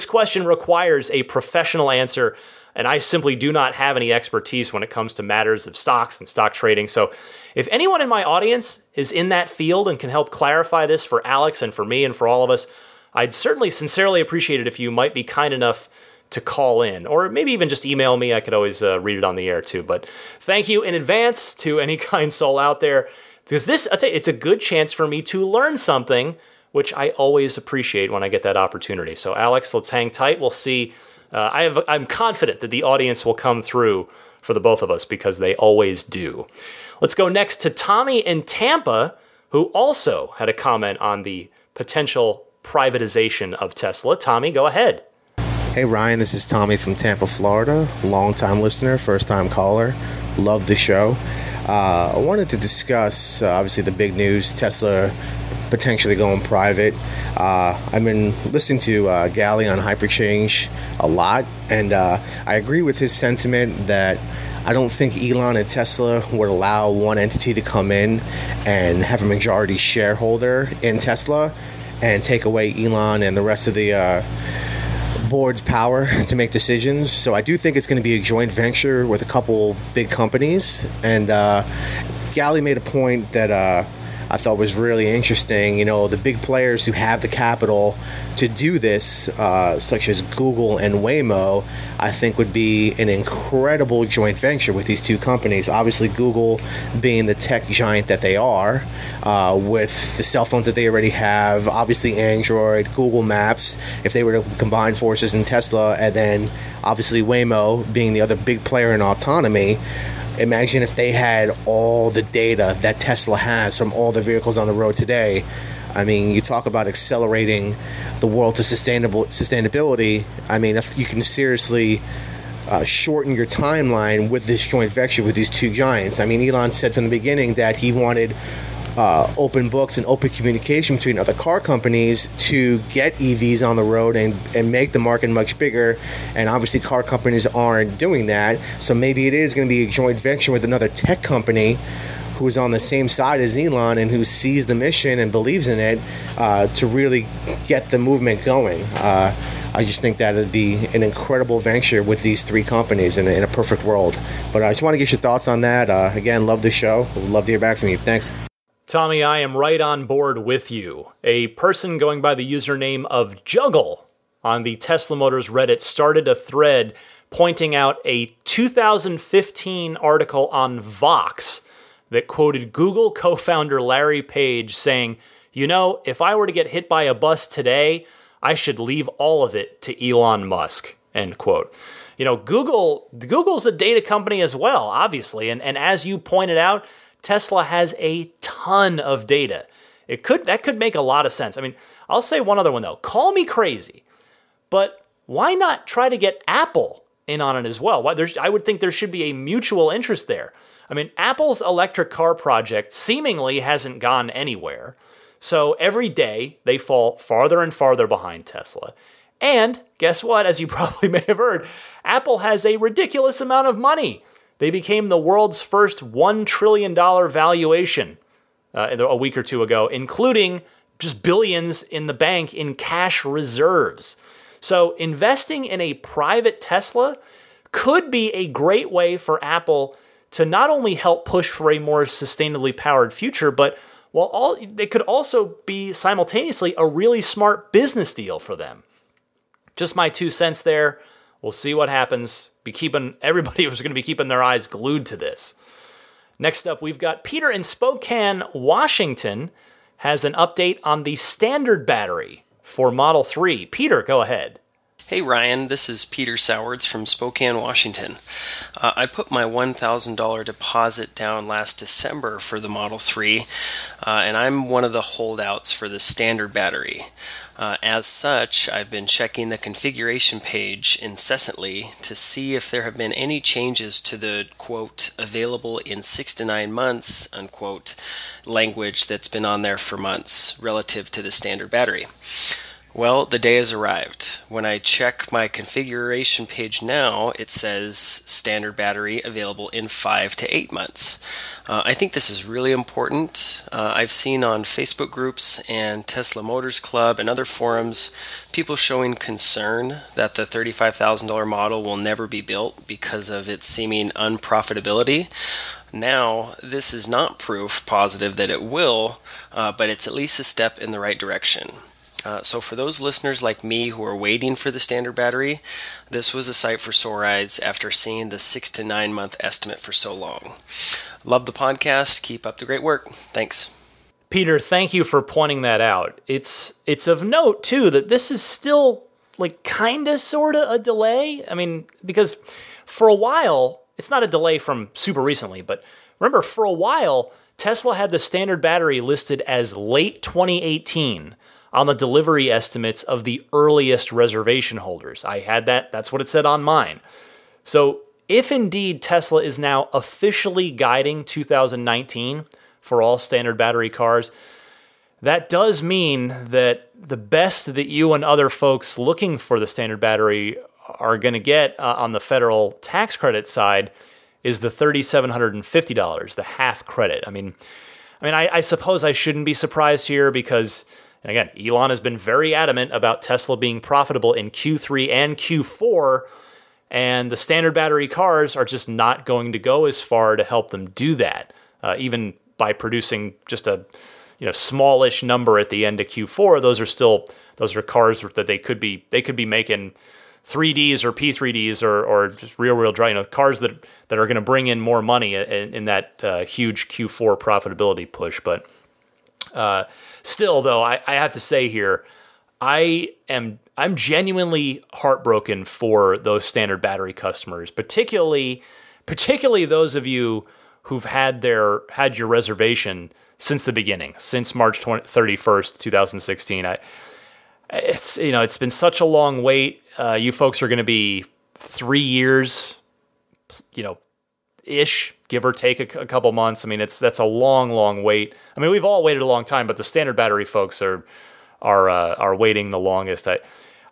question requires a professional answer, and I simply do not have any expertise when it comes to matters of stocks and stock trading. So if anyone in my audience is in that field and can help clarify this for Alex and for me and for all of us, I'd certainly sincerely appreciate it if you might be kind enough to call in, or maybe even just email me. I could always read it on the air too. But thank you in advance to any kind soul out there, because this, I'll tell you, it's a good chance for me to learn something, which I always appreciate when I get that opportunity. So Alex, let's hang tight. We'll see. I'm confident that the audience will come through for the both of us, because they always do. Let's go next to Tommy in Tampa, who also had a comment on the potential privatization of Tesla. Tommy, go ahead. Hey Ryan, this is Tommy from Tampa, Florida. Long-time listener, first-time caller. Love the show. I wanted to discuss, obviously, the big news, Tesla potentially going private. I've been listening to Gally on Hyperchange a lot, and I agree with his sentiment that I don't think Elon and Tesla would allow one entity to come in and have a majority shareholder in Tesla and take away Elon and the rest of the board's power to make decisions. So I do think it's going to be a joint venture with a couple big companies. And Gally made a point that I thought was really interesting. You know, the big players who have the capital to do this, such as Google and Waymo, I think would be an incredible joint venture with these two companies. Obviously, Google being the tech giant that they are, with the cell phones that they already have, obviously Android, Google Maps, if they were to combine forces in Tesla, and then obviously Waymo being the other big player in autonomy. Imagine if they had all the data that Tesla has from all the vehicles on the road today. I mean, you talk about accelerating the world to sustainability. I mean, if you can seriously shorten your timeline with this joint venture with these two giants. I mean, Elon said from the beginning that he wanted open books and open communication between other car companies to get EVs on the road and make the market much bigger. And obviously car companies aren't doing that. So maybe it is going to be a joint venture with another tech company who's on the same side as Elon and who sees the mission and believes in it to really get the movement going. I just think that it'd be an incredible venture with these three companies in a perfect world. But I just want to get your thoughts on that. Again, love the show. Love to hear back from you. Thanks. Tommy, I am right on board with you. A person going by the username of Juggle on the Tesla Motors Reddit started a thread pointing out a 2015 article on Vox that quoted Google co-founder Larry Page saying, "You know, if I were to get hit by a bus today, I should leave all of it to Elon Musk," end quote. You know, Google's a data company as well, obviously, and as you pointed out, Tesla has a ton of data. That could make a lot of sense. I mean, I'll say one other one though. Call me crazy, but why not try to get Apple in on it as well? I would think there should be a mutual interest there. I mean, Apple's electric car project seemingly hasn't gone anywhere. So every day they fall farther and farther behind Tesla. And guess what? As you probably may have heard, Apple has a ridiculous amount of money. They became the world's first $1 trillion valuation a week or two ago, including just billions in the bank in cash reserves. So investing in a private Tesla could be a great way for Apple to not only help push for a more sustainably powered future, but it could also be simultaneously a really smart business deal for them. Just my 2 cents there. We'll see what happens. Everybody was going to be keeping their eyes glued to this. Next up, we've got Peter in Spokane, Washington, has an update on the standard battery for Model 3. Peter, go ahead. Hey Ryan, this is Peter Sowards from Spokane, Washington. I put my $1,000 deposit down last December for the Model 3, and I'm one of the holdouts for the standard battery. As such, I've been checking the configuration page incessantly to see if there have been any changes to the, quote, available in 6 to 9 months, unquote, language that's been on there for months relative to the standard battery. Well, the day has arrived. When I check my configuration page now, it says standard battery available in 5 to 8 months. I think this is really important. I've seen on Facebook groups and Tesla Motors Club and other forums people showing concern that the $35,000 model will never be built because of its seeming unprofitability. Now, this is not proof positive that it will, but it's at least a step in the right direction. So for those listeners like me who are waiting for the standard battery, this was a sight for sore eyes after seeing the 6 to 9 month estimate for so long. Love the podcast. Keep up the great work. Thanks. Peter, thank you for pointing that out. It's of note, too, that this is still like kind of sort of a delay. I mean, because for a while, it's not a delay from super recently, but remember, for a while, Tesla had the standard battery listed as late 2018 on the delivery estimates of the earliest reservation holders. I had that. That's what it said on mine. So if indeed Tesla is now officially guiding 2019 for all standard battery cars, that does mean that the best that you and other folks looking for the standard battery are going to get on the federal tax credit side is the $3,750, the half credit. I suppose I shouldn't be surprised here because, and again, Elon has been very adamant about Tesla being profitable in Q3 and Q4, and the standard battery cars are just not going to go as far to help them do that, even by producing just a smallish number at the end of Q4. Those are cars that they could be making 3Ds or P3Ds or just rear-wheel drive, cars that are going to bring in more money in that huge Q4 profitability push. But still, though, I have to say here, I'm genuinely heartbroken for those standard battery customers, particularly those of you who've had your reservation since the beginning, since March 31st, 2016. It's been such a long wait. You folks are going to be 3 years, ish, give or take a couple months. That's a long, long wait. We've all waited a long time, but the standard battery folks are waiting the longest.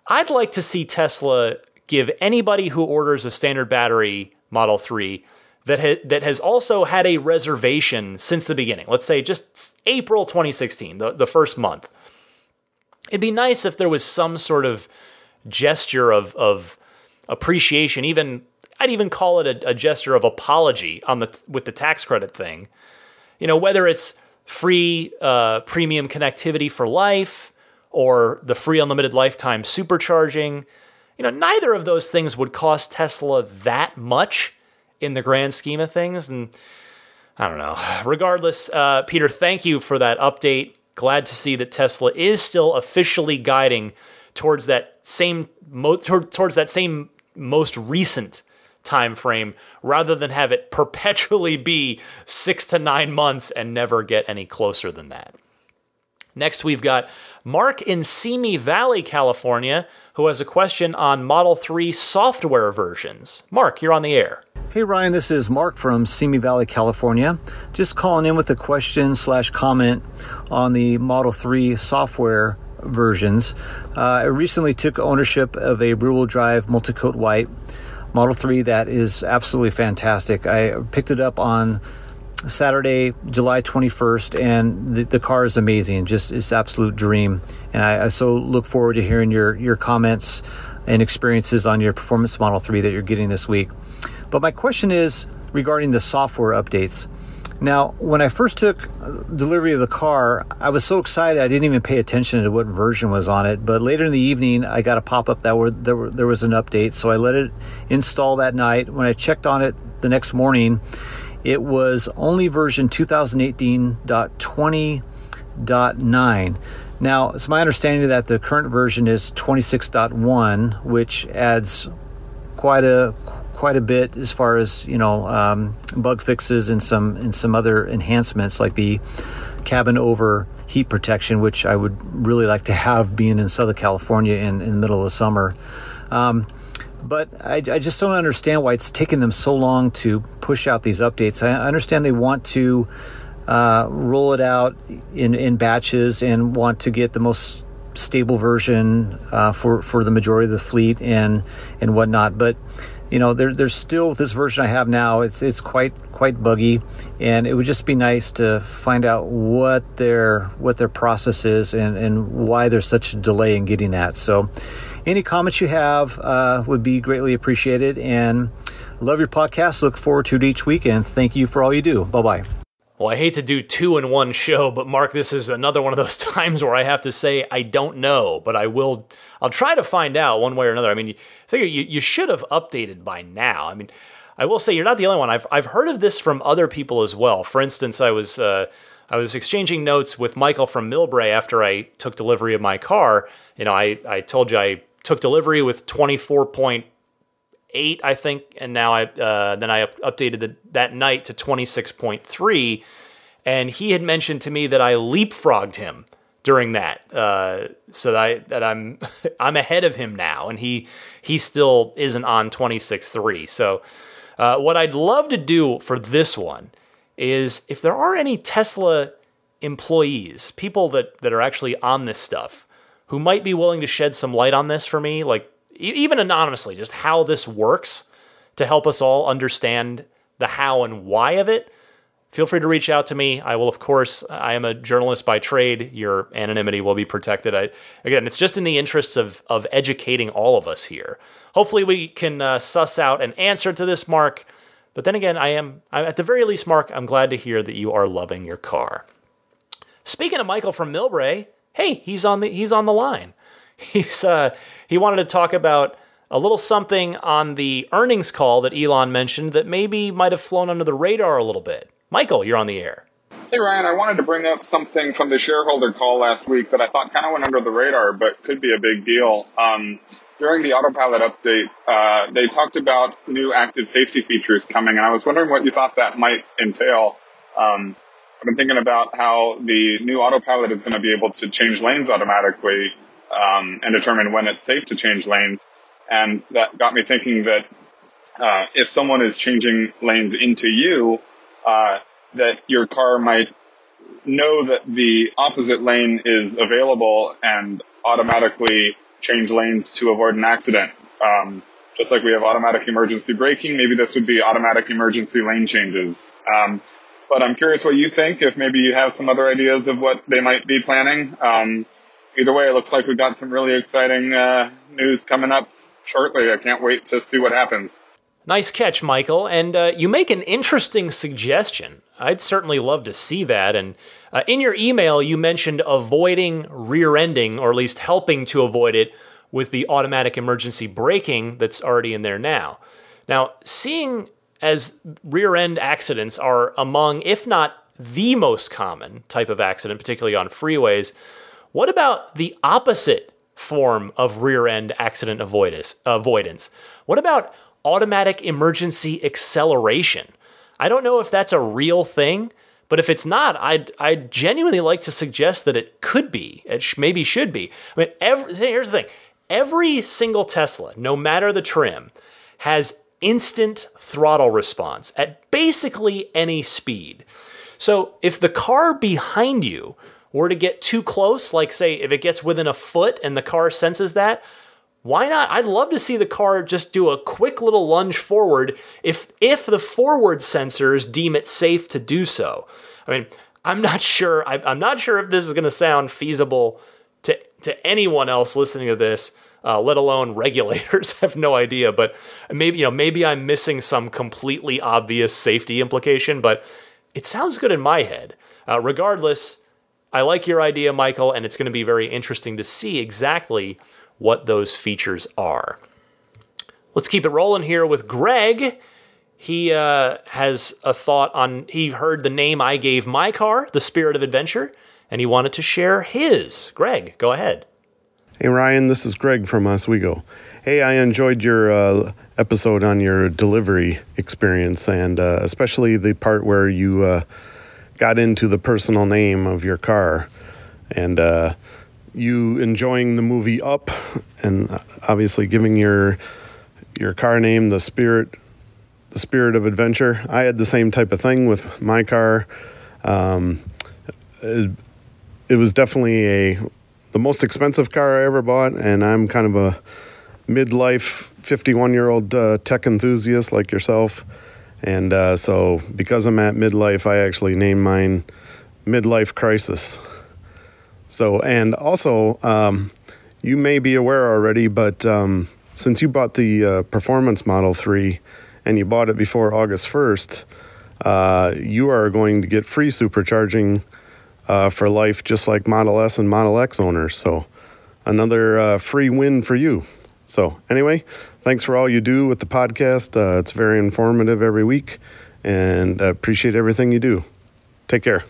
I'd like to see Tesla give anybody who orders a standard battery Model 3 that has also had a reservation since the beginning. Let's say just April 2016, the first month. It'd be nice if there was some sort of gesture of appreciation. I'd even call it a gesture of apology with the tax credit thing. Whether it's free premium connectivity for life or the free unlimited lifetime supercharging. Neither of those things would cost Tesla that much in the grand scheme of things. And I don't know. Regardless, Peter, thank you for that update. Glad to see that Tesla is still officially guiding towards that same most recent time frame, rather than have it perpetually be 6 to 9 months and never get any closer than that. Next, we've got Mark in Simi Valley, California, who has a question on Model 3 software versions. Mark, you're on the air. Hey Ryan, this is Mark from Simi Valley, California. Just calling in with a question/comment on the Model 3 software versions. I recently took ownership of a rear-wheel drive multi-coat white Model 3 that is absolutely fantastic. I picked it up on Saturday, July 21st, and the car is amazing. Just it's an absolute dream. And I so look forward to hearing your comments and experiences on your performance Model 3 that you're getting this week. But my question is regarding the software updates. Now, when I first took delivery of the car, I was so excited I didn't even pay attention to what version was on it. But later in the evening, I got a pop-up that there was an update, so I let it install that night. When I checked on it the next morning, it was only version 2018.20.9. Now, it's my understanding that the current version is 26.1, which adds quite a bit as far as bug fixes and some other enhancements like the cabin over heat protection, which I would really like to have being in Southern California in the middle of the summer. But I just don't understand why it's taken them so long to push out these updates. I understand they want to roll it out in batches and want to get the most stable version for the majority of the fleet and whatnot. But there's still this version I have now. It's quite buggy, and it would just be nice to find out what their process is and why there's such a delay in getting that. So, any comments you have would be greatly appreciated. And love your podcast. Look forward to it each week, and thank you for all you do. Bye bye. Well, I hate to do two in one show, but Mark, this is another one of those times where I have to say I don't know, but I'll try to find out one way or another. I mean, figure you should have updated by now. I mean, I will say you're not the only one. I've heard of this from other people as well. For instance, I was exchanging notes with Michael from Millbrae after I took delivery of my car. You know, I told you I took delivery with 24.8, I think, and now I updated that night to 26.3, and he had mentioned to me that I leapfrogged him during that, so that I'm I'm ahead of him now, and he still isn't on 26.3. So what I'd love to do for this one is if there are any Tesla employees, people that are actually on this stuff, who might be willing to shed some light on this for me, like even anonymously, just how this works to help us all understand the how and why of it, feel free to reach out to me. I will, of course, I am a journalist by trade. Your anonymity will be protected. Again, it's just in the interests of educating all of us here. Hopefully we can suss out an answer to this, Mark. But then again, I'm at the very least, Mark, I'm glad to hear that you are loving your car. Speaking of Michael from Millbrae, hey, he's on the line. He wanted to talk about a little something on the earnings call that Elon mentioned that maybe might have flown under the radar a little bit. Michael, you're on the air. Hey, Ryan, I wanted to bring up something from the shareholder call last week that I thought kind of went under the radar, but could be a big deal. During the Autopilot update, they talked about new active safety features coming, and I was wondering what you thought that might entail. I've been thinking about how the new Autopilot is going to be able to change lanes automatically and determine when it's safe to change lanes. And that got me thinking that if someone is changing lanes into you, that your car might know that the opposite lane is available and automatically change lanes to avoid an accident. Just like we have automatic emergency braking, maybe this would be automatic emergency lane changes. But I'm curious what you think, if maybe you have some other ideas of what they might be planning. Either way, it looks like we've got some really exciting news coming up shortly. I can't wait to see what happens. Nice catch, Michael. And you make an interesting suggestion. I'd certainly love to see that. And in your email, you mentioned avoiding rear-ending, or at least helping to avoid it, with the automatic emergency braking that's already in there now. Now, seeing as rear-end accidents are among, if not the most common type of accident, particularly on freeways, what about the opposite form of rear-end accident avoidance? What about automatic emergency acceleration? I don't know if that's a real thing, but if it's not, I'd genuinely like to suggest that it could be. It maybe should be. I mean, here's the thing. Every single Tesla, no matter the trim, has instant throttle response at basically any speed. So if the car behind you were to get too close, like say if it gets within a foot and the car senses that, why not? I'd love to see the car just do a quick little lunge forward if the forward sensors deem it safe to do so. I mean, I'm not sure if this is going to sound feasible to anyone else listening to this, let alone regulators. I have no idea, but maybe I'm missing some completely obvious safety implication, but it sounds good in my head. Regardless, I like your idea, Michael, and it's going to be very interesting to see exactly what those features are. Let's keep it rolling here with Greg. He has a thought on, he heard the name I gave my car, the Spirit of Adventure, and he wanted to share his. Greg, go ahead. Hey, Ryan, this is Greg from Oswego. Hey, I enjoyed your episode on your delivery experience, and especially the part where you got into the personal name of your car. And you enjoying the movie Up, and obviously giving your car name the Spirit of Adventure. I had the same type of thing with my car. It was definitely the most expensive car I ever bought, and I'm kind of a midlife 51-year-old tech enthusiast like yourself. And so because I'm at midlife, I actually named mine Midlife Crisis. So, and also, you may be aware already, but since you bought the Performance Model 3 and you bought it before August 1st, you are going to get free supercharging for life, just like Model S and Model X owners. So another free win for you. So anyway, thanks for all you do with the podcast. It's very informative every week, and I appreciate everything you do. Take care.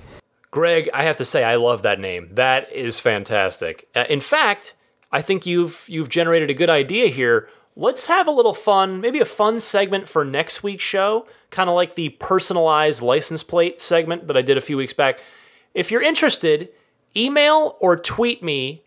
Greg, I have to say, I love that name. That is fantastic. In fact, I think you've generated a good idea here. Let's have a little fun, maybe a fun segment for next week's show, kind of like the personalized license plate segment that I did a few weeks back. If you're interested, email or tweet me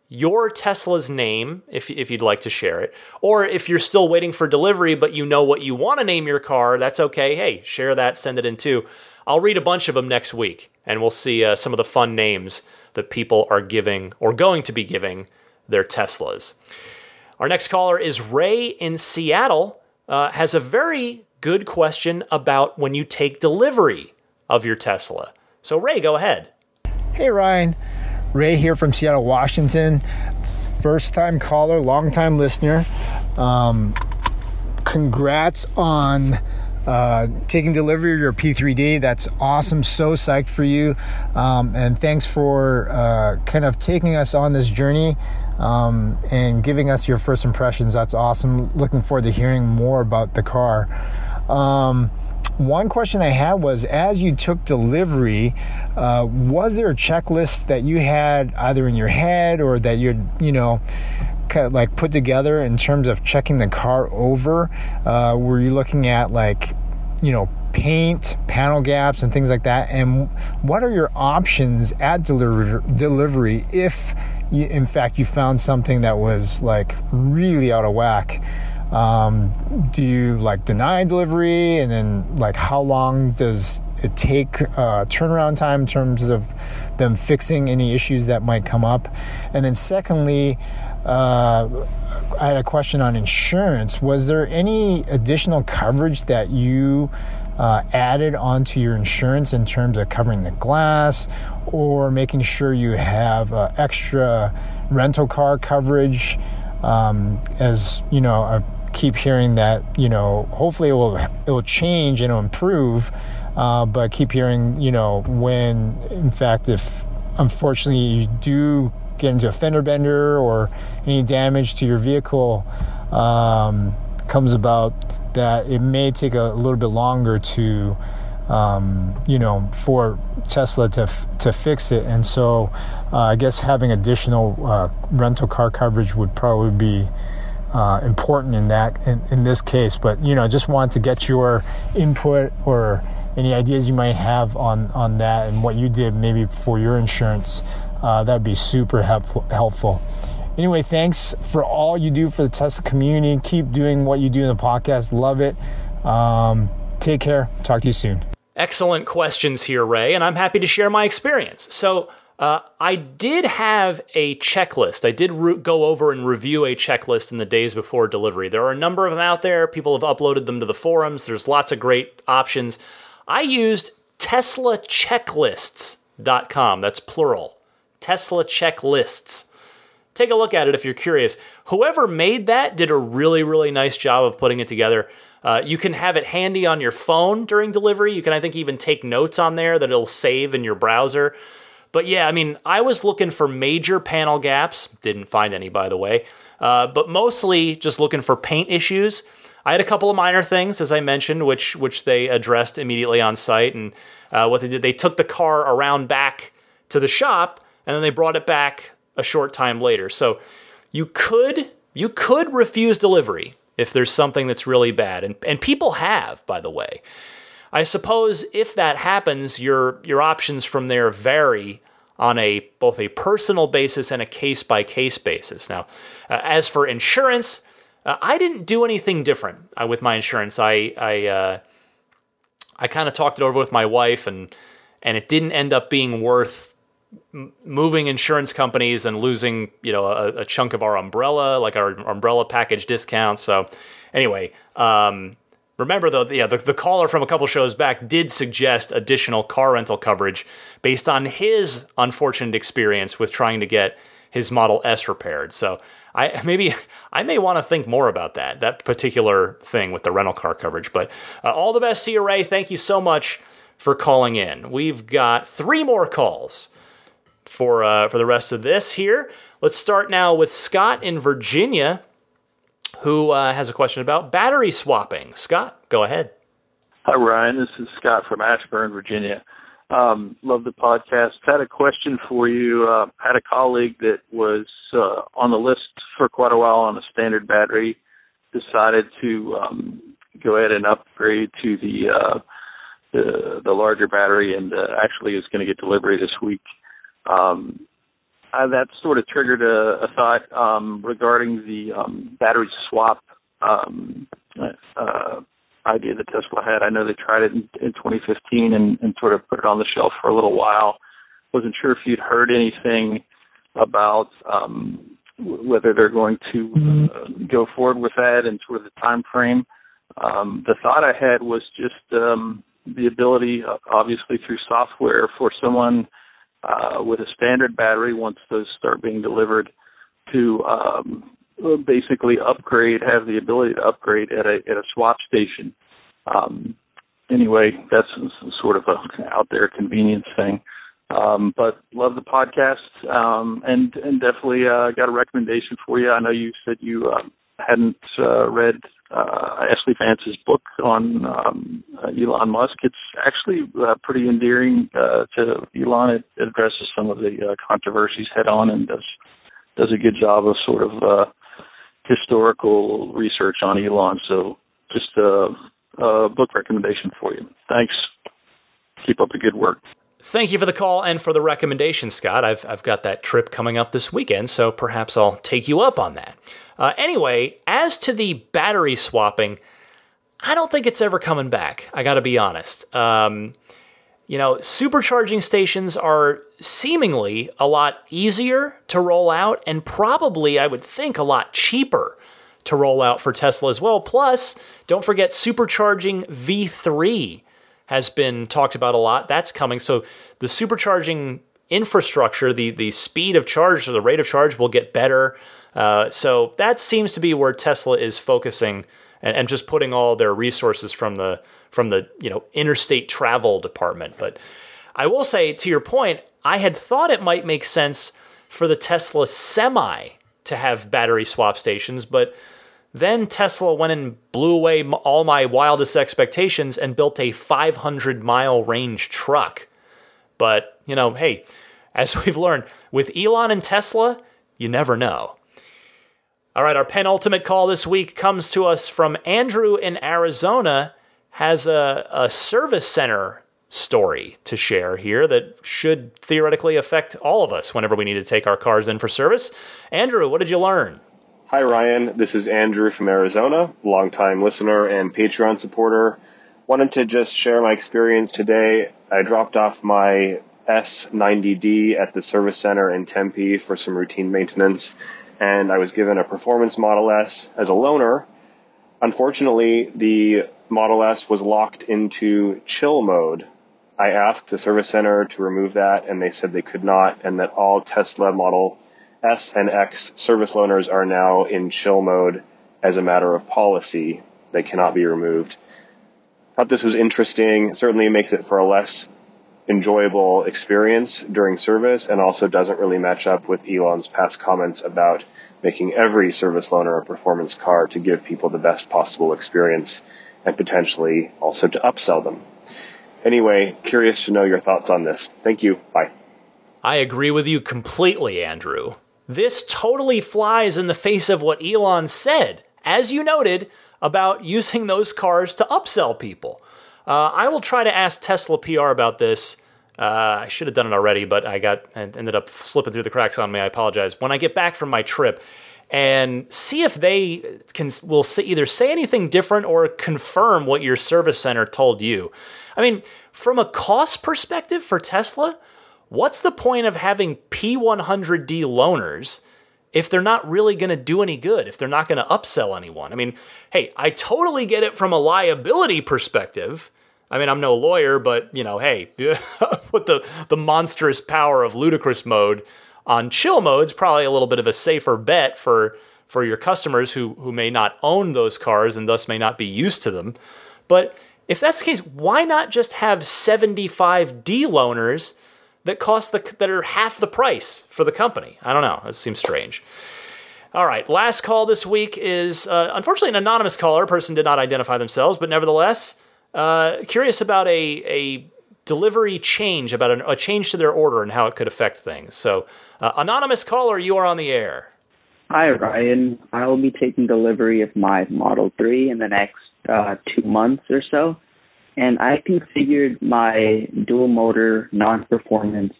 your Tesla's name, if you'd like to share it. Or if you're still waiting for delivery, but you know what you want to name your car, that's okay. Hey, share that, send it in too. I'll read a bunch of them next week, and we'll see some of the fun names that people are giving or going to be giving their Teslas. Our next caller is Ray in Seattle, has a very good question about when you take delivery of your Tesla. So Ray, go ahead. Hey Ryan, Ray here from Seattle, Washington. First time caller, long time listener. Congrats on taking delivery of your P3D. That's awesome. So psyched for you. And thanks for kind of taking us on this journey and giving us your first impressions. That's awesome. Looking forward to hearing more about the car. One question I had was, as you took delivery, was there a checklist that you had either in your head or that you'd, kind of like put together in terms of checking the car over? Were you looking at paint, panel gaps, and things like that? And what are your options at delivery if, in fact, you found something that was like really out of whack? Do you deny delivery, and then how long does it take turnaround time in terms of them fixing any issues that might come up? And then secondly, I had a question on insurance. Was there any additional coverage that you added onto your insurance in terms of covering the glass or making sure you have extra rental car coverage? As you know, I keep hearing that hopefully it will change and it'll improve, but I keep hearing when in fact if unfortunately you do get into a fender bender or any damage to your vehicle comes about, that it may take a little bit longer to for Tesla to fix it. And so I guess having additional rental car coverage would probably be important in this case. But just want to get your input or any ideas you might have on that and what you did maybe for your insurance. That'd be super helpful. Anyway, thanks for all you do for the Tesla community. Keep doing what you do in the podcast. Love it. Take care. Talk to you soon. Excellent questions here, Ray, and I'm happy to share my experience. So I did have a checklist. I did go over and review a checklist in the days before delivery. There are a number of them out there. People have uploaded them to the forums. There's lots of great options. I used TeslaChecklists.com. That's plural. Tesla Checklists. Take a look at it if you're curious. Whoever made that did a really, really nice job of putting it together. You can have it handy on your phone during delivery. You can, I think, even take notes on there that it'll save in your browser. But yeah, I mean, I was looking for major panel gaps. Didn't find any, by the way. But mostly just looking for paint issues. I had a couple of minor things, as I mentioned, which they addressed immediately on site. And what they did, they took the car around back to the shop, and then they brought it back a short time later. So you could refuse delivery if there's something that's really bad. And people have, by the way. I suppose if that happens, your options from there vary on both a personal basis and a case-by-case basis. Now, as for insurance, I didn't do anything different with my insurance. I kind of talked it over with my wife, and it didn't end up being worth moving insurance companies and losing a chunk of our umbrella, like our umbrella package discount. So anyway, remember though, the caller from a couple shows back did suggest additional car rental coverage based on his unfortunate experience with trying to get his Model S repaired. So I may want to think more about that particular thing with the rental car coverage. But all the best to you, Ray. Thank you so much for calling in. We've got 3 more calls for the rest of this here. Let's start now with Scott in Virginia, who has a question about battery swapping. Scott, go ahead. Hi, Ryan. This is Scott from Ashburn, Virginia. Love the podcast. Had a question for you. Had a colleague that was on the list for quite a while on a standard battery, decided to go ahead and upgrade to the larger battery, and actually is going to get delivery this week. That sort of triggered a thought regarding the battery swap idea that Tesla had. I know they tried it in 2015 and sort of put it on the shelf for a little while. Wasn't sure if you'd heard anything about whether they're going to go forward with that and sort of the time frame. The thought I had was just the ability, obviously through software, for someone with a standard battery, once those start being delivered, to basically upgrade, have the ability to upgrade at a swap station. Anyway, that's sort of a out there convenience thing. But love the podcast, and definitely got a recommendation for you. I know you said you hadn't read Ashley Vance's book on Elon Musk. It's actually pretty endearing to Elon. It addresses some of the controversies head on and does a good job of sort of historical research on Elon. So just a book recommendation for you. Thanks. Keep up the good work. Thank you for the call and for the recommendation, Scott. I've got that trip coming up this weekend, so perhaps I'll take you up on that. Anyway, as to the battery swapping, I don't think it's ever coming back. I got to be honest. Supercharging stations are seemingly a lot easier to roll out and probably, I would think, a lot cheaper to roll out for Tesla as well. Plus, don't forget supercharging V3 has been talked about a lot. That's coming. So the supercharging infrastructure, the speed of charge or the rate of charge will get better. So that seems to be where Tesla is focusing and just putting all their resources from the interstate travel department. But I will say, to your point, I had thought it might make sense for the Tesla Semi to have battery swap stations, but then Tesla went and blew away all my wildest expectations and built a 500-mile range truck. But, hey, as we've learned, with Elon and Tesla, you never know. All right, our penultimate call this week comes to us from Andrew in Arizona, has a service center story to share here that should theoretically affect all of us whenever we need to take our cars in for service. Andrew, what did you learn? Hi, Ryan. This is Andrew from Arizona, longtime listener and Patreon supporter. Wanted to just share my experience today. I dropped off my S90D at the service center in Tempe for some routine maintenance, and I was given a performance Model S as a loaner. Unfortunately, the Model S was locked into chill mode. I asked the service center to remove that, and they said they could not, and that all Tesla Model S and X service loaners are now in chill mode as a matter of policy. They cannot be removed. Thought this was interesting. Certainly makes it for a less enjoyable experience during service, and also doesn't really match up with Elon's past comments about making every service loaner a performance car to give people the best possible experience and potentially also to upsell them. Anyway, curious to know your thoughts on this. Thank you. Bye. I agree with you completely, Andrew. This totally flies in the face of what Elon said, as you noted, about using those cars to upsell people. I will try to ask Tesla PR about this. I should have done it already, but I ended up slipping through the cracks on me. I apologize. When I get back from my trip, and see if they will either say anything different or confirm what your service center told you. I mean, from a cost perspective for Tesla, what's the point of having P100D loaners if they're not really going to do any good, if they're not going to upsell anyone? I mean, hey, I totally get it from a liability perspective. I mean, I'm no lawyer, but, hey, with the monstrous power of ludicrous mode on chill mode's probably a little bit of a safer bet for your customers who may not own those cars and thus may not be used to them. But if that's the case, why not just have 75D loaners that are half the price for the company? I don't know. It seems strange. All right, last call this week is, unfortunately, an anonymous caller. A person did not identify themselves, but nevertheless, curious about a delivery change, about a change to their order and how it could affect things. So, anonymous caller, you are on the air. Hi, Ryan. I will be taking delivery of my Model 3 in the next 2 months or so, and I configured my dual motor non-performance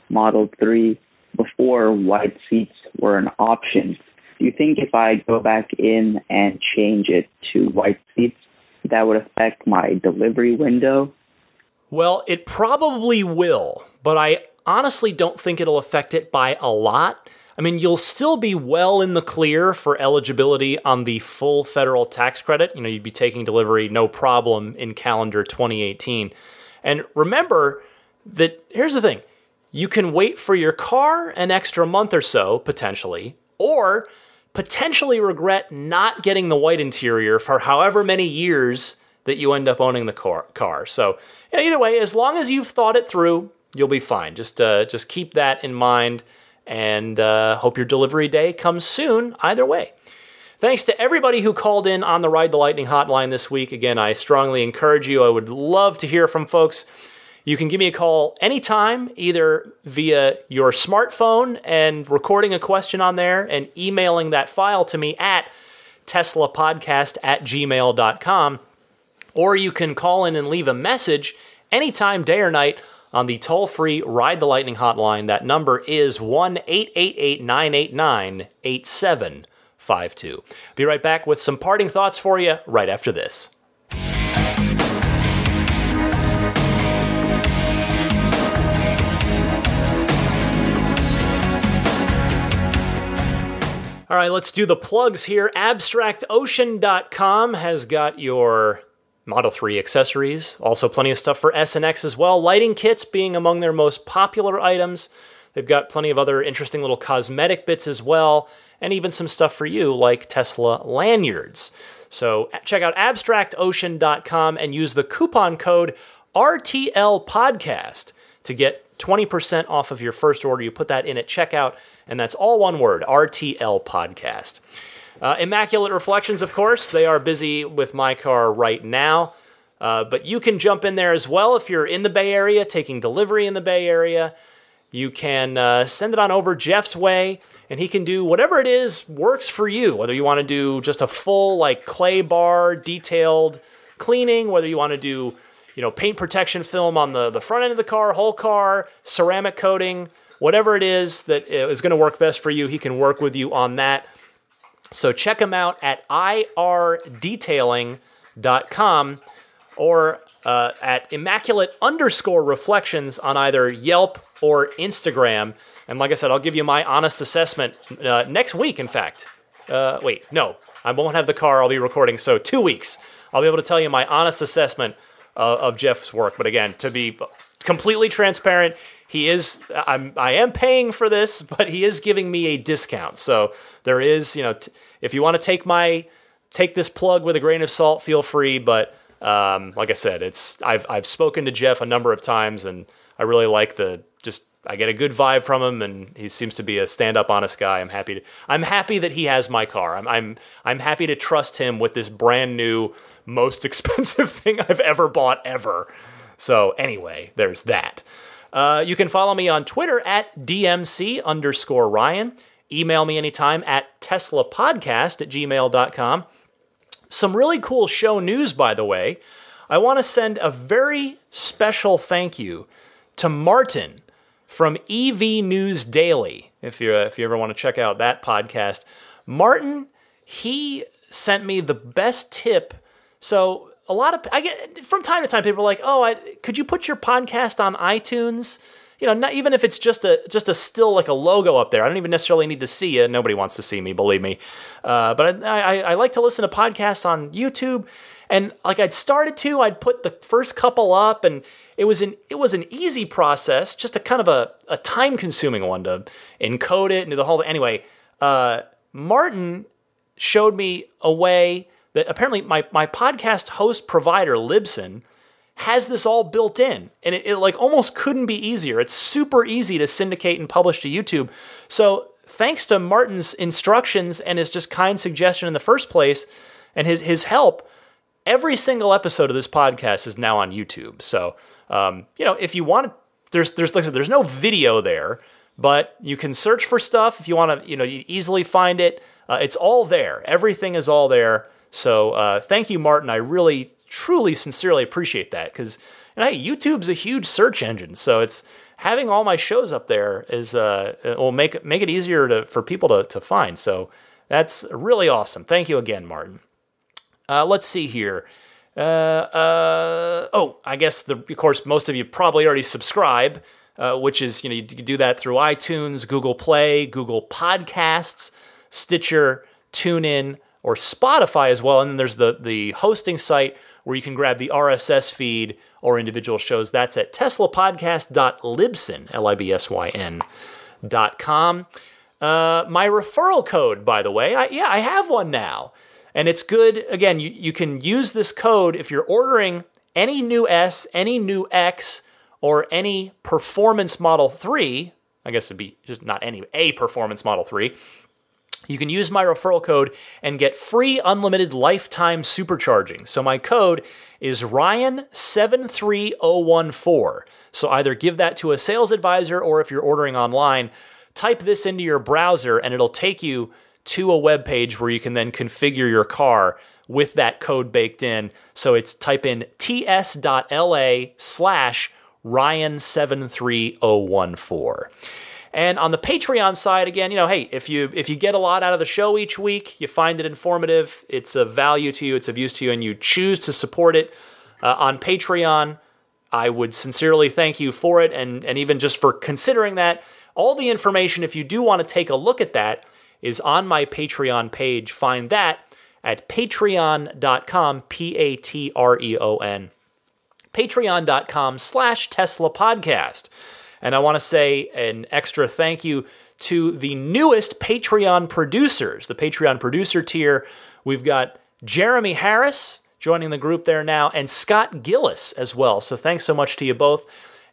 Model 3 before white seats were an option. Do you think if I go back in and change it to white seats, that would affect my delivery window? Well, it probably will, but I honestly don't think it'll affect it by a lot. I mean, you'll still be well in the clear for eligibility on the full federal tax credit. You'd be taking delivery no problem in calendar 2018. And remember that, here's the thing, you can wait for your car an extra month or so, potentially, or potentially regret not getting the white interior for however many years that you end up owning the car. So either way, as long as you've thought it through, you'll be fine. Just keep that in mind. And hope your delivery day comes soon, either way. Thanks to everybody who called in on the Ride the Lightning hotline this week. Again, I strongly encourage you. I would love to hear from folks. You can give me a call anytime, either via your smartphone and recording a question on there and emailing that file to me at teslapodcast@gmail.com, or you can call in and leave a message anytime, day or night, on the toll-free Ride the Lightning hotline. That number is 1-888-989-8752. Be right back with some parting thoughts for you right after this. All right, let's do the plugs here. AbstractOcean.com has got your Model 3 accessories, also plenty of stuff for S and X as well. Lighting kits being among their most popular items. They've got plenty of other interesting little cosmetic bits as well, and even some stuff for you like Tesla lanyards. So check out abstractocean.com and use the coupon code RTLPodcast to get 20% off of your first order. You put that in at checkout, and that's all one word, RTL Podcast. Immaculate Reflections, of course, they are busy with my car right now, but you can jump in there as well if you're in the Bay Area, taking delivery in the Bay Area. You can send it on over Jeff's way, and he can do whatever it is works for you, whether you want to do just a full clay bar detailed cleaning, whether you want to do paint protection film on the front end of the car, whole car, ceramic coating, whatever it is that is going to work best for you, he can work with you on that. So check him out at irdetailing.com or at immaculate_reflections on either Yelp or Instagram. And like I said, I'll give you my honest assessment next week, in fact. Wait, no, I won't have the car. I'll be recording. So 2 weeks, I'll be able to tell you my honest assessment of Jeff's work. But again, to be completely transparent, I am paying for this, but he is giving me a discount. So there is, if you want to take this plug with a grain of salt, feel free. But like I said, I've spoken to Jeff a number of times, and I really like I get a good vibe from him, and he seems to be a stand-up, honest guy. I'm happy that he has my car. I'm happy to trust him with this brand new, most expensive thing I've ever bought ever. So anyway, there's that. You can follow me on Twitter at DMC_Ryan. Email me anytime at teslapodcast@gmail.com. Some really cool show news, by the way. I want to send a very special thank you to Martin from EV News Daily. If you ever want to check out that podcast, Martin, he sent me the best tip. So I get from time to time people are like, "Oh, could you put your podcast on iTunes?" Not even if it's just a still like a logo up there. I don't even necessarily need to see you. Nobody wants to see me, believe me. But I like to listen to podcasts on YouTube. And like I'd put the first couple up, and it was an easy process, just a kind of a time-consuming one to encode it and do the whole thing. Anyway, Martin showed me a way that apparently my podcast host provider, Libsyn, has this all built in, and it like almost couldn't be easier. It's super easy to syndicate and publish to YouTube. So thanks to Martin's instructions and his just kind suggestion in the first place, and his help, every single episode of this podcast is now on YouTube. So if you want, there's like I said, there's no video there, but you can search for stuff if you want to. You easily find it. It's all there. Everything is all there. So thank you, Martin. I really, truly, sincerely appreciate that, because hey, YouTube's a huge search engine, so it's having all my shows up there is will make it easier for people to find. So that's really awesome. Thank you again, Martin. Let's see here. I guess of course most of you probably already subscribe, which is you can do that through iTunes, Google Play, Google Podcasts, Stitcher, TuneIn, or Spotify as well. And then there's the hosting site where you can grab the RSS feed or individual shows. That's at teslapodcast.libsyn, LIBSYN.com. My referral code, by the way, I have one now. And it's good. Again, you can use this code if you're ordering any new S, any new X, or any Performance Model 3. I guess it'd be just not any, a Performance Model 3. You can use my referral code and get free unlimited lifetime supercharging. So my code is Ryan73014. So either give that to a sales advisor, or if you're ordering online, type this into your browser and it'll take you to a web page where you can then configure your car with that code baked in. So it's type in ts.la/Ryan73014. And on the Patreon side, again, hey, if you get a lot out of the show each week, you find it informative, it's of value to you, it's of use to you, and you choose to support it on Patreon, I would sincerely thank you for it, and even just for considering that. All the information, if you do want to take a look at that, is on my Patreon page. Find that at patreon.com, Patreon, patreon.com/Tesla Podcast. And I want to say an extra thank you to the newest Patreon producers, the Patreon producer tier. We've got Jeremy Harris joining the group there now, and Scott Gillis as well. So thanks so much to you both.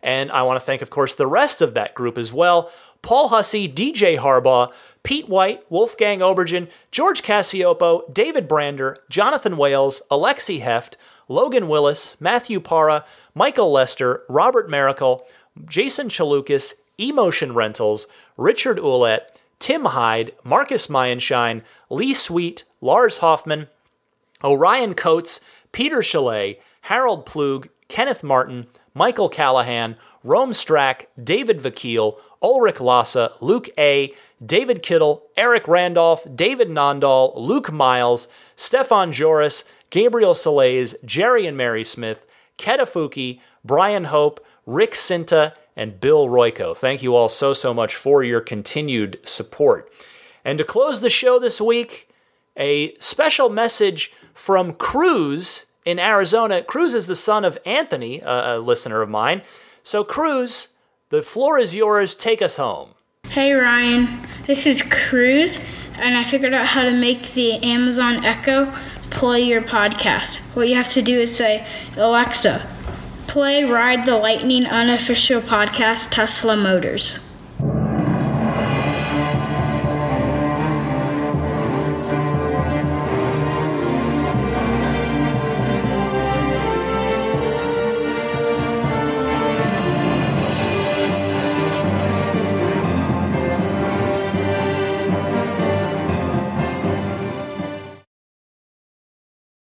And I want to thank, of course, the rest of that group as well. Paul Hussey, DJ Harbaugh, Pete White, Wolfgang Obergen, George Cassiopo, David Brander, Jonathan Wales, Alexi Heft, Logan Willis, Matthew Para, Michael Lester, Robert Miracle, Jason Chalukas, Emotion Rentals, Richard Ouellette, Tim Hyde, Marcus Mayenshine, Lee Sweet, Lars Hoffman, Orion Coates, Peter Chalet, Harold Plug, Kenneth Martin, Michael Callahan, Rome Strack, David Vakil, Ulrich Lassa, Luke A., David Kittle, Eric Randolph, David Nondahl, Luke Miles, Stefan Joris, Gabriel Salays, Jerry and Mary Smith, Ketafuki, Brian Hope, Rick Cinta, and Bill Royko. Thank you all so much for your continued support. And to close the show this week, a special message from Cruz in Arizona. Cruz is the son of Anthony, a listener of mine. So Cruz, the floor is yours. Take us home. Hey Ryan, this is Cruz, and I figured out how to make the Amazon Echo play your podcast. What you have to do is say, Alexa, play Ride the Lightning unofficial podcast Tesla Motors.